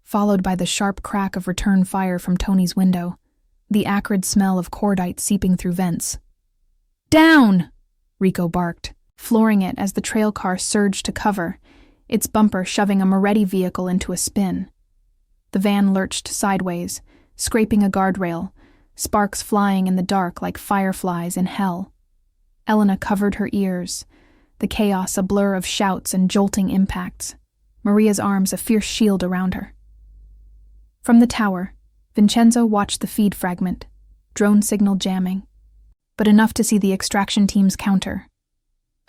followed by the sharp crack of return fire from Tony's window, the acrid smell of cordite seeping through vents. "Down!" Rico barked, flooring it as the trail car surged to cover, its bumper shoving a Moretti vehicle into a spin. The van lurched sideways, scraping a guardrail, sparks flying in the dark like fireflies in hell. Elena covered her ears, the chaos a blur of shouts and jolting impacts, Maria's arms a fierce shield around her. From the tower, Vincenzo watched the feed fragment, drone signal jamming, but enough to see the extraction team's counter.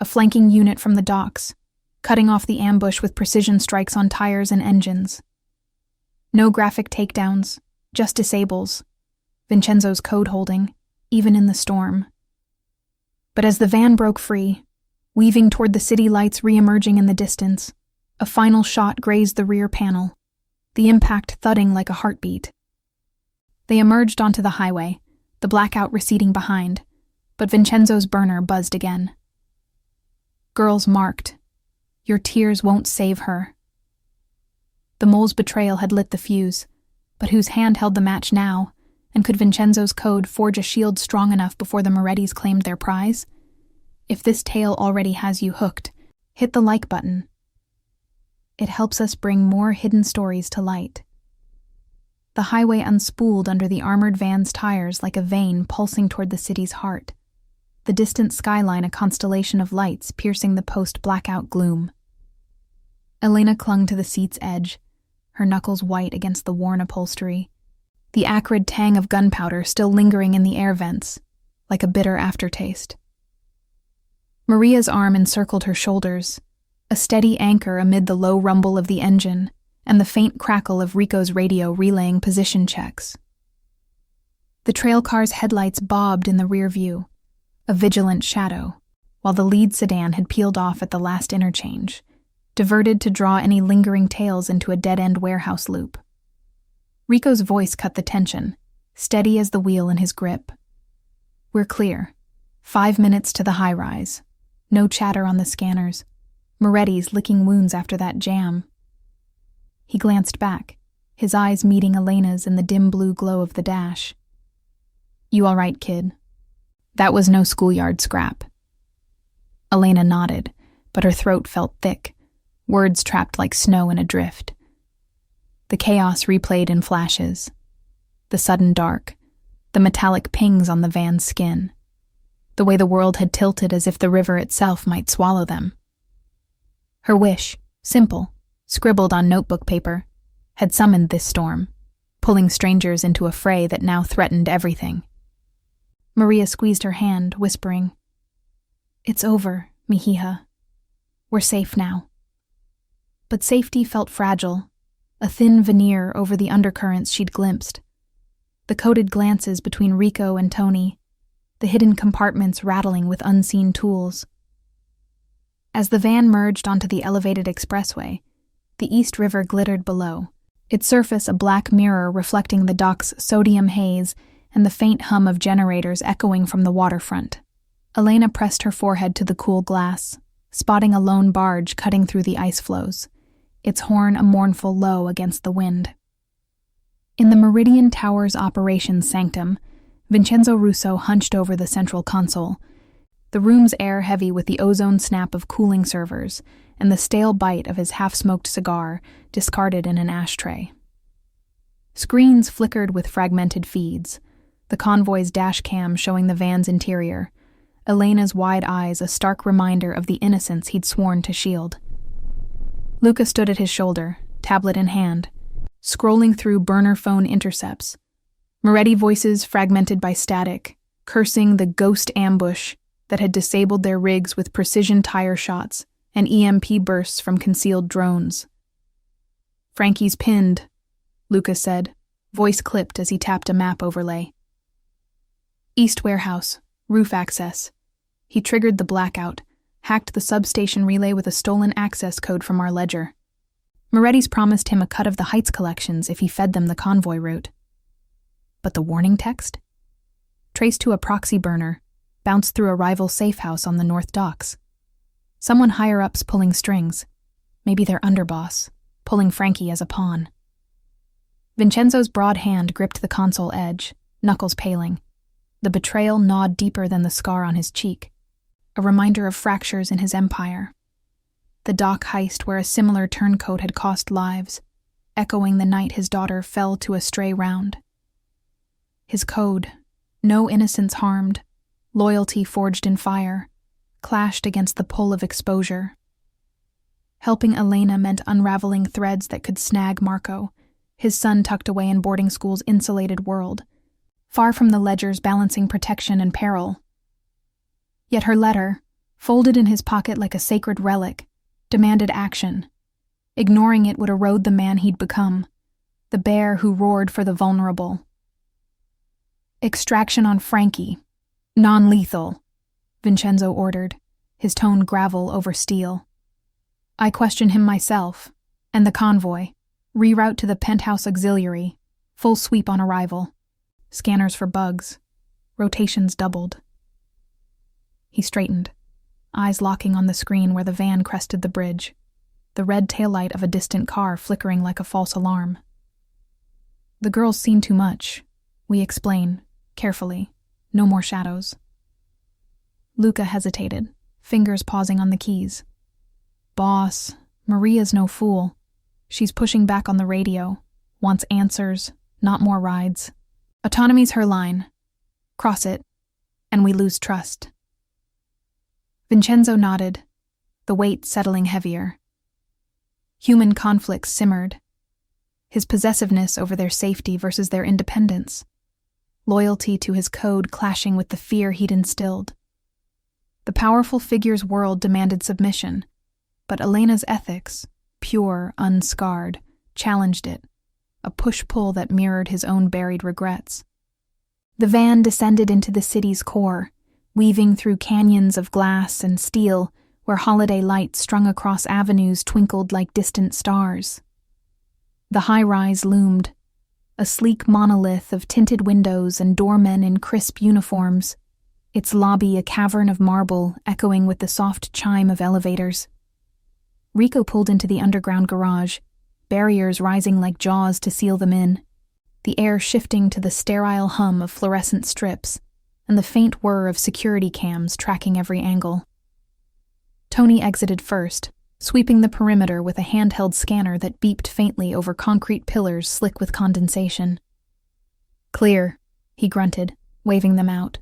A flanking unit from the docks, cutting off the ambush with precision strikes on tires and engines. No graphic takedowns, just disables, Vincenzo's code holding, even in the storm. But as the van broke free, weaving toward the city lights re-emerging in the distance, a final shot grazed the rear panel, the impact thudding like a heartbeat. They emerged onto the highway, the blackout receding behind, but Vincenzo's burner buzzed again. Girls marked, "Your tears won't save her." The mole's betrayal had lit the fuse, but whose hand held the match now, and could Vincenzo's code forge a shield strong enough before the Morettis claimed their prize? If this tale already has you hooked, hit the like button. It helps us bring more hidden stories to light. The highway unspooled under the armored van's tires like a vein pulsing toward the city's heart, the distant skyline a constellation of lights piercing the post-blackout gloom. Elena clung to the seat's edge, her knuckles white against the worn upholstery, the acrid tang of gunpowder still lingering in the air vents, like a bitter aftertaste. Maria's arm encircled her shoulders, a steady anchor amid the low rumble of the engine and the faint crackle of Rico's radio relaying position checks. The trail car's headlights bobbed in the rear view, a vigilant shadow, while the lead sedan had peeled off at the last interchange, diverted to draw any lingering tails into a dead-end warehouse loop. Rico's voice cut the tension, steady as the wheel in his grip. "We're clear. 5 minutes to the high-rise. No chatter on the scanners. Moretti's licking wounds after that jam." He glanced back, his eyes meeting Elena's in the dim blue glow of the dash. "You all right, kid? That was no schoolyard scrap." Elena nodded, but her throat felt thick, words trapped like snow in a drift. The chaos replayed in flashes. The sudden dark, the metallic pings on the van's skin, the way the world had tilted as if the river itself might swallow them. Her wish, simple, scribbled on notebook paper, had summoned this storm, pulling strangers into a fray that now threatened everything. Maria squeezed her hand, whispering, "It's over, Mihija. We're safe now." But safety felt fragile, a thin veneer over the undercurrents she'd glimpsed. The coded glances between Rico and Tony, the hidden compartments rattling with unseen tools. As the van merged onto the elevated expressway, the East River glittered below, its surface a black mirror reflecting the dock's sodium haze and the faint hum of generators echoing from the waterfront. Elena pressed her forehead to the cool glass, spotting a lone barge cutting through the ice floes, its horn a mournful low against the wind. In the Meridian Tower's operations sanctum, Vincenzo Russo hunched over the central console, the room's air heavy with the ozone snap of cooling servers and the stale bite of his half-smoked cigar discarded in an ashtray. Screens flickered with fragmented feeds, the convoy's dash cam showing the van's interior, Elena's wide eyes a stark reminder of the innocence he'd sworn to shield. Luca stood at his shoulder, tablet in hand, scrolling through burner phone intercepts. Moretti voices fragmented by static, cursing the ghost ambush that had disabled their rigs with precision tire shots and EMP bursts from concealed drones. "Frankie's pinned," Lucas said, voice clipped as he tapped a map overlay. "East warehouse, roof access." He triggered the blackout, hacked the substation relay with a stolen access code from our ledger. Moretti's promised him a cut of the Heights collections if he fed them the convoy route. But the warning text? Traced to a proxy burner, bounced through a rival safe house on the North Docks. Someone higher-up's pulling strings. Maybe their underboss, pulling Frankie as a pawn. Vincenzo's broad hand gripped the console edge, knuckles paling. The betrayal gnawed deeper than the scar on his cheek, a reminder of fractures in his empire. The dock heist where a similar turncoat had cost lives, echoing the night his daughter fell to a stray round. His code, no innocence harmed, loyalty forged in fire, clashed against the pull of exposure. Helping Elena meant unraveling threads that could snag Marco, his son tucked away in boarding school's insulated world, far from the ledgers balancing protection and peril. Yet her letter, folded in his pocket like a sacred relic, demanded action. Ignoring it would erode the man he'd become, the bear who roared for the vulnerable. "Extraction on Frankie. Non-lethal," Vincenzo ordered, his tone gravel over steel. "I question him myself, and the convoy. Reroute to the penthouse auxiliary. Full sweep on arrival. Scanners for bugs. Rotations doubled." He straightened, eyes locking on the screen where the van crested the bridge, the red taillight of a distant car flickering like a false alarm. "The girl's seen too much," we explain, carefully. No more shadows. Luca hesitated, fingers pausing on the keys. "Boss, Maria's no fool. She's pushing back on the radio, wants answers, not more rides. Autonomy's her line. Cross it, and we lose trust." Vincenzo nodded, the weight settling heavier. Human conflicts simmered. His possessiveness over their safety versus their independence. Loyalty to his code clashing with the fear he'd instilled. The powerful figure's world demanded submission, but Elena's ethics, pure, unscarred, challenged it, a push-pull that mirrored his own buried regrets. The van descended into the city's core, weaving through canyons of glass and steel where holiday lights strung across avenues twinkled like distant stars. The high-rise loomed, a sleek monolith of tinted windows and doormen in crisp uniforms, its lobby a cavern of marble echoing with the soft chime of elevators. Rico pulled into the underground garage, barriers rising like jaws to seal them in, the air shifting to the sterile hum of fluorescent strips and the faint whir of security cams tracking every angle. Tony exited first, sweeping the perimeter with a handheld scanner that beeped faintly over concrete pillars slick with condensation. "Clear," he grunted, waving them out.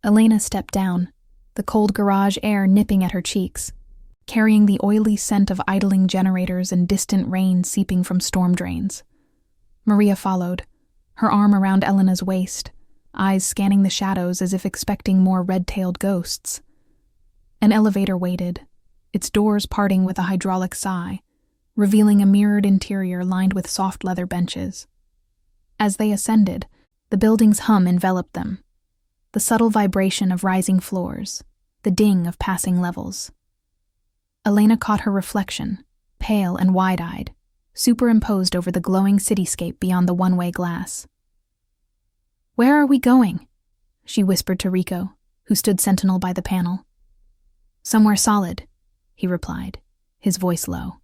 Elena stepped down, the cold garage air nipping at her cheeks, carrying the oily scent of idling generators and distant rain seeping from storm drains. Maria followed, her arm around Elena's waist, eyes scanning the shadows as if expecting more red-tailed ghosts. An elevator waited, its doors parting with a hydraulic sigh, revealing a mirrored interior lined with soft leather benches. As they ascended, the building's hum enveloped them, the subtle vibration of rising floors, the ding of passing levels. Elena caught her reflection, pale and wide-eyed, superimposed over the glowing cityscape beyond the one-way glass. "Where are we going?" she whispered to Rico, who stood sentinel by the panel. "Somewhere solid," he replied, his voice low.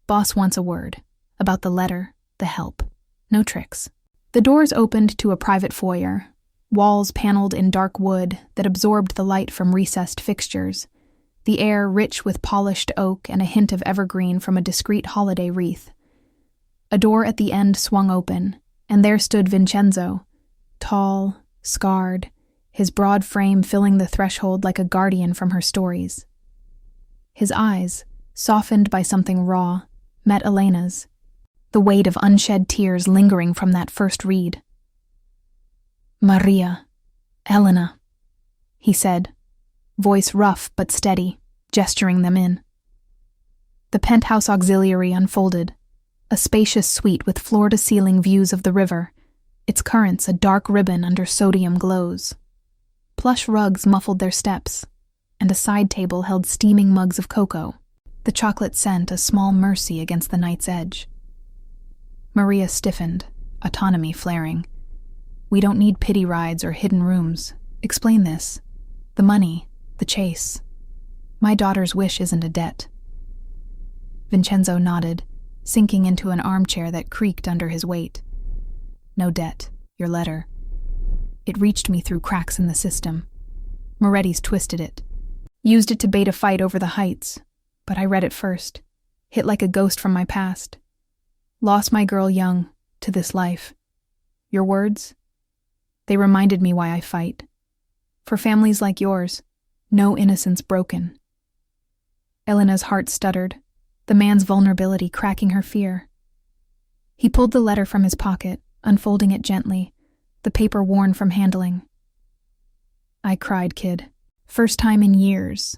"Boss wants a word, about the letter, the help. No tricks." The doors opened to a private foyer, walls paneled in dark wood that absorbed the light from recessed fixtures, the air rich with polished oak and a hint of evergreen from a discreet holiday wreath. A door at the end swung open, and there stood Vincenzo, tall, scarred, his broad frame filling the threshold like a guardian from her stories. His eyes, softened by something raw, met Elena's, the weight of unshed tears lingering from that first read. "Maria, Elena," he said, voice rough but steady, gesturing them in. The penthouse auxiliary unfolded, a spacious suite with floor-to-ceiling views of the river, its currents a dark ribbon under sodium glows. Plush rugs muffled their steps, and a side table held steaming mugs of cocoa, the chocolate scent a small mercy against the night's edge. Maria stiffened, autonomy flaring. "We don't need pity rides or hidden rooms. Explain this. The money, the chase. My daughter's wish isn't a debt." Vincenzo nodded, sinking into an armchair that creaked under his weight. "No debt. Your letter. It reached me through cracks in the system. Moretti's twisted it. Used it to bait a fight over the heights, but I read it first. Hit like a ghost from my past. Lost my girl young, to this life. Your words? They reminded me why I fight. For families like yours, no innocence broken." Elena's heart stuttered, the man's vulnerability cracking her fear. He pulled the letter from his pocket, unfolding it gently, the paper worn from handling. "I cried, kid. First time in years.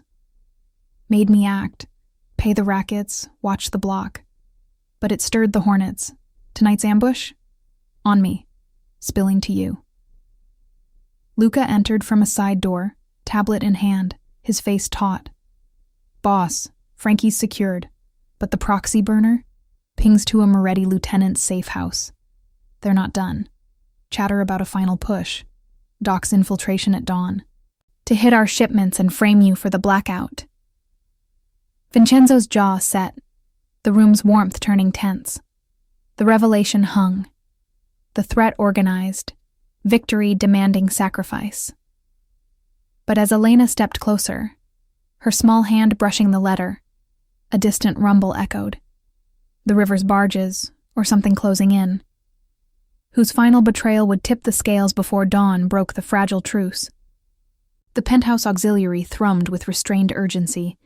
Made me act, pay the rackets, watch the block. But it stirred the hornets. Tonight's ambush? On me. Spilling to you." Luca entered from a side door, tablet in hand, his face taut. "Boss, Frankie's secured, but the proxy burner pings to a Moretti lieutenant's safe house. They're not done. Chatter about a final push. Doc's infiltration at dawn. To hit our shipments and frame you for the blackout." Vincenzo's jaw set, the room's warmth turning tense. The revelation hung. The threat organized, victory demanding sacrifice. But as Elena stepped closer, her small hand brushing the letter, a distant rumble echoed. The river's barges, or something closing in, whose final betrayal would tip the scales before dawn broke the fragile truce. The penthouse auxiliary thrummed with restrained urgency,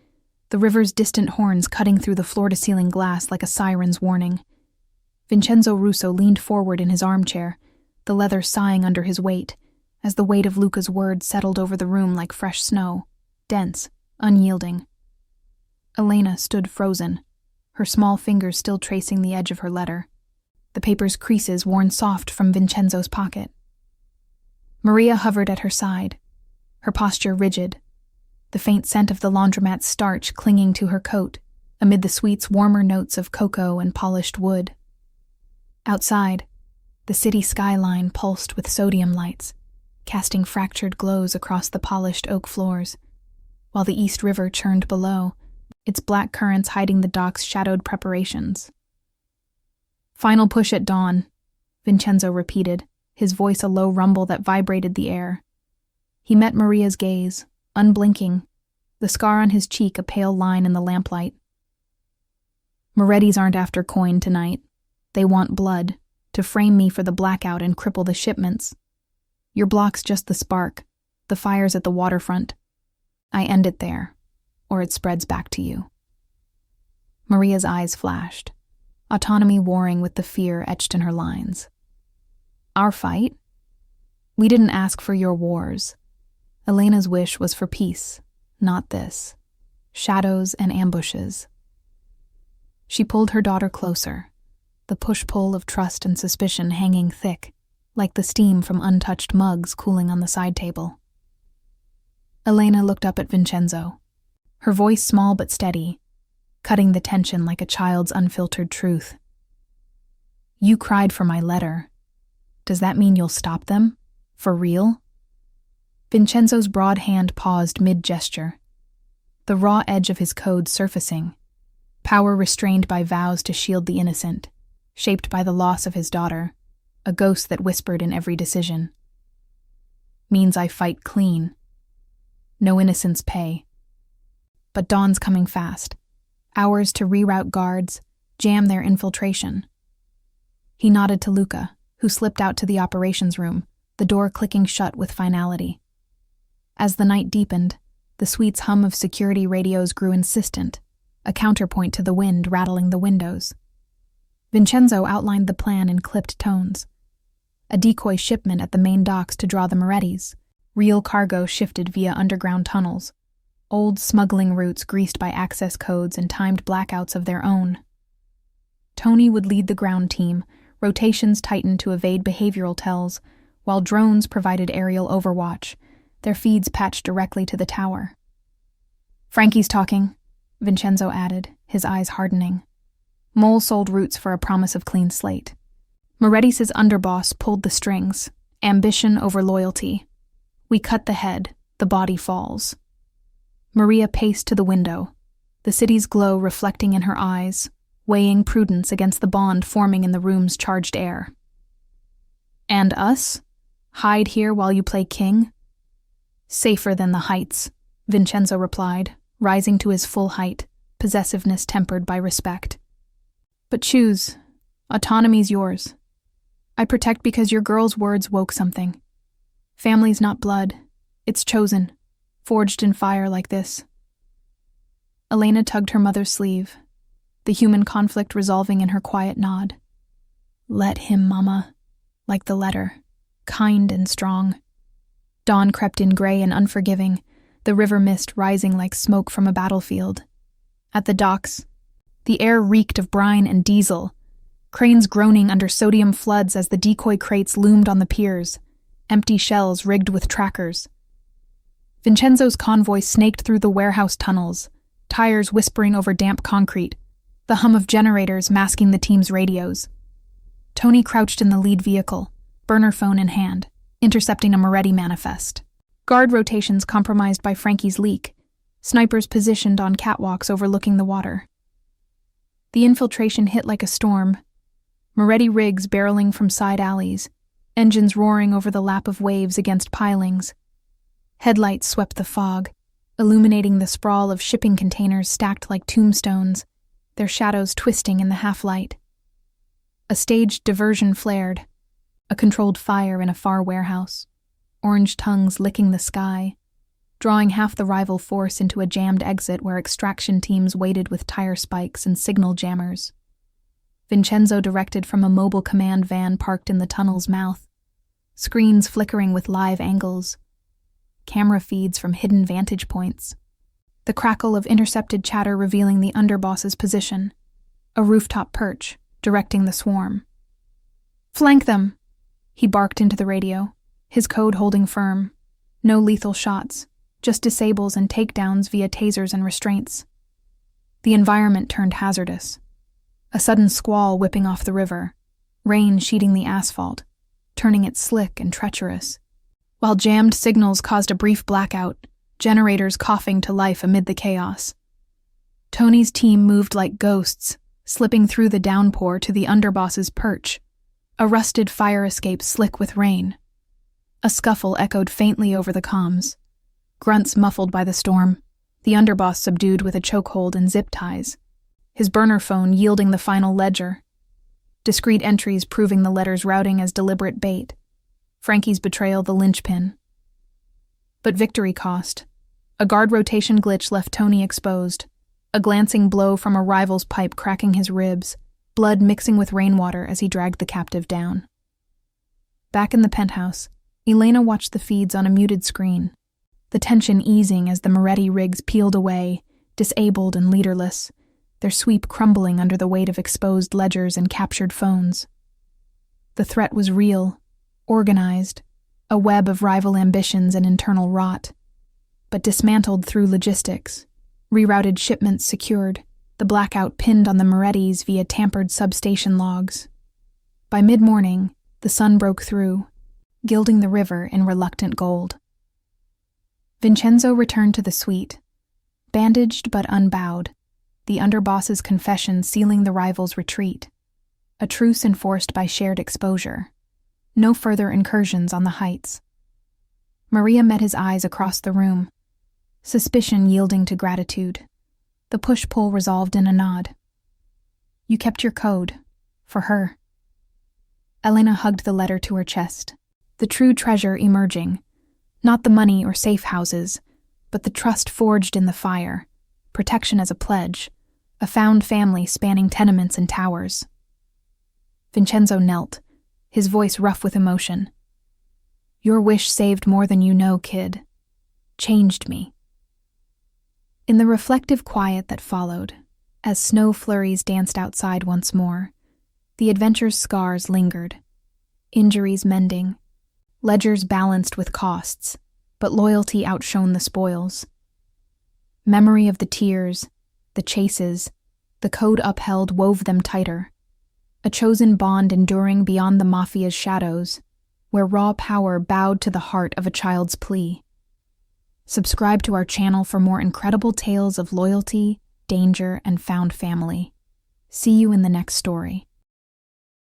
the river's distant horns cutting through the floor-to-ceiling glass like a siren's warning. Vincenzo Russo leaned forward in his armchair, the leather sighing under his weight, as the weight of Luca's words settled over the room like fresh snow, dense, unyielding. Elena stood frozen, her small fingers still tracing the edge of her letter, the paper's creases worn soft from Vincenzo's pocket. Maria hovered at her side, her posture rigid, the faint scent of the laundromat's starch clinging to her coat amid the suite's warmer notes of cocoa and polished wood. Outside, the city skyline pulsed with sodium lights, casting fractured glows across the polished oak floors, while the East River churned below, its black currents hiding the dock's shadowed preparations. "Final push at dawn," Vincenzo repeated, his voice a low rumble that vibrated the air. He met Maria's gaze, unblinking, the scar on his cheek a pale line in the lamplight. "Moretti's aren't after coin tonight. They want blood, to frame me for the blackout and cripple the shipments. Your block's just the spark, the fire's at the waterfront. I end it there, or it spreads back to you." Maria's eyes flashed, autonomy warring with the fear etched in her lines. "Our fight? We didn't ask for your wars. Elena's wish was for peace, not this. Shadows and ambushes." She pulled her daughter closer, the push-pull of trust and suspicion hanging thick, like the steam from untouched mugs cooling on the side table. Elena looked up at Vincenzo, her voice small but steady, cutting the tension like a child's unfiltered truth. "You cried for my letter. Does that mean you'll stop them? For real?" Vincenzo's broad hand paused mid-gesture, the raw edge of his code surfacing, power restrained by vows to shield the innocent, shaped by the loss of his daughter, a ghost that whispered in every decision. "Means I fight clean. No innocence pay. But dawn's coming fast. Hours to reroute guards, jam their infiltration." He nodded to Luca, who slipped out to the operations room, the door clicking shut with finality. As the night deepened, the suite's hum of security radios grew insistent, a counterpoint to the wind rattling the windows. Vincenzo outlined the plan in clipped tones. A decoy shipment at the main docks to draw the Morettis, real cargo shifted via underground tunnels, old smuggling routes greased by access codes and timed blackouts of their own. Tony would lead the ground team, rotations tightened to evade behavioral tells, while drones provided aerial overwatch, their feeds patched directly to the tower. "Frankie's talking," Vincenzo added, his eyes hardening. Mole sold routes for a promise of clean slate. Morettis' underboss pulled the strings, ambition over loyalty. "We cut the head, the body falls." Maria paced to the window, the city's glow reflecting in her eyes, weighing prudence against the bond forming in the room's charged air. "And us? Hide here while you play king?" "Safer than the heights," Vincenzo replied, rising to his full height, possessiveness tempered by respect. "But choose. Autonomy's yours. I protect because your girl's words woke something. Family's not blood. It's chosen, forged in fire like this." Elena tugged her mother's sleeve, the human conflict resolving in her quiet nod. "Let him, Mama," like the letter, kind and strong. Dawn crept in gray and unforgiving, the river mist rising like smoke from a battlefield. At the docks, the air reeked of brine and diesel, cranes groaning under sodium floods as the decoy crates loomed on the piers, empty shells rigged with trackers. Vincenzo's convoy snaked through the warehouse tunnels, tires whispering over damp concrete, the hum of generators masking the team's radios. Tony crouched in the lead vehicle, burner phone in hand, intercepting a Moretti manifest. Guard rotations compromised by Frankie's leak, snipers positioned on catwalks overlooking the water. The infiltration hit like a storm, Moretti rigs barreling from side alleys, engines roaring over the lap of waves against pilings. Headlights swept the fog, illuminating the sprawl of shipping containers stacked like tombstones, their shadows twisting in the half-light. A staged diversion flared, a controlled fire in a far warehouse, orange tongues licking the sky, drawing half the rival force into a jammed exit where extraction teams waited with tire spikes and signal jammers. Vincenzo directed from a mobile command van parked in the tunnel's mouth, screens flickering with live angles, camera feeds from hidden vantage points, the crackle of intercepted chatter revealing the underboss's position, a rooftop perch, directing the swarm. "Flank them!" He barked into the radio, his code holding firm. No lethal shots, just disables and takedowns via tasers and restraints. The environment turned hazardous. A sudden squall whipping off the river, rain sheeting the asphalt, turning it slick and treacherous, while jammed signals caused a brief blackout, generators coughing to life amid the chaos. Tony's team moved like ghosts, slipping through the downpour to the underboss's perch, a rusted fire escape slick with rain. A scuffle echoed faintly over the comms, grunts muffled by the storm, the underboss subdued with a chokehold and zip ties, his burner phone yielding the final ledger, discrete entries proving the letter's routing as deliberate bait, Frankie's betrayal the linchpin. But victory cost. A guard rotation glitch left Tony exposed, a glancing blow from a rival's pipe cracking his ribs, blood mixing with rainwater as he dragged the captive down. Back in the penthouse, Elena watched the feeds on a muted screen, the tension easing as the Moretti rigs peeled away, disabled and leaderless, their sweep crumbling under the weight of exposed ledgers and captured phones. The threat was real, organized, a web of rival ambitions and internal rot, but dismantled through logistics, rerouted shipments secured, the blackout pinned on the Morettis via tampered substation logs. By mid-morning, the sun broke through, gilding the river in reluctant gold. Vincenzo returned to the suite, bandaged but unbowed, the underboss's confession sealing the rival's retreat, a truce enforced by shared exposure, no further incursions on the heights. Maria met his eyes across the room, suspicion yielding to gratitude, the push-pull resolved in a nod. "You kept your code, for her." Elena hugged the letter to her chest, the true treasure emerging, not the money or safe houses, but the trust forged in the fire, protection as a pledge, a found family spanning tenements and towers. Vincenzo knelt, his voice rough with emotion. Your wish saved more than you know, kid. Changed me. In the reflective quiet that followed, as snow flurries danced outside once more, the adventure's scars lingered, injuries mending, ledgers balanced with costs, but loyalty outshone the spoils. Memory of the tears, the chases, the code upheld wove them tighter, a chosen bond enduring beyond the Mafia's shadows, where raw power bowed to the heart of a child's plea. Subscribe to our channel for more incredible tales of loyalty, danger, and found family. See you in the next story.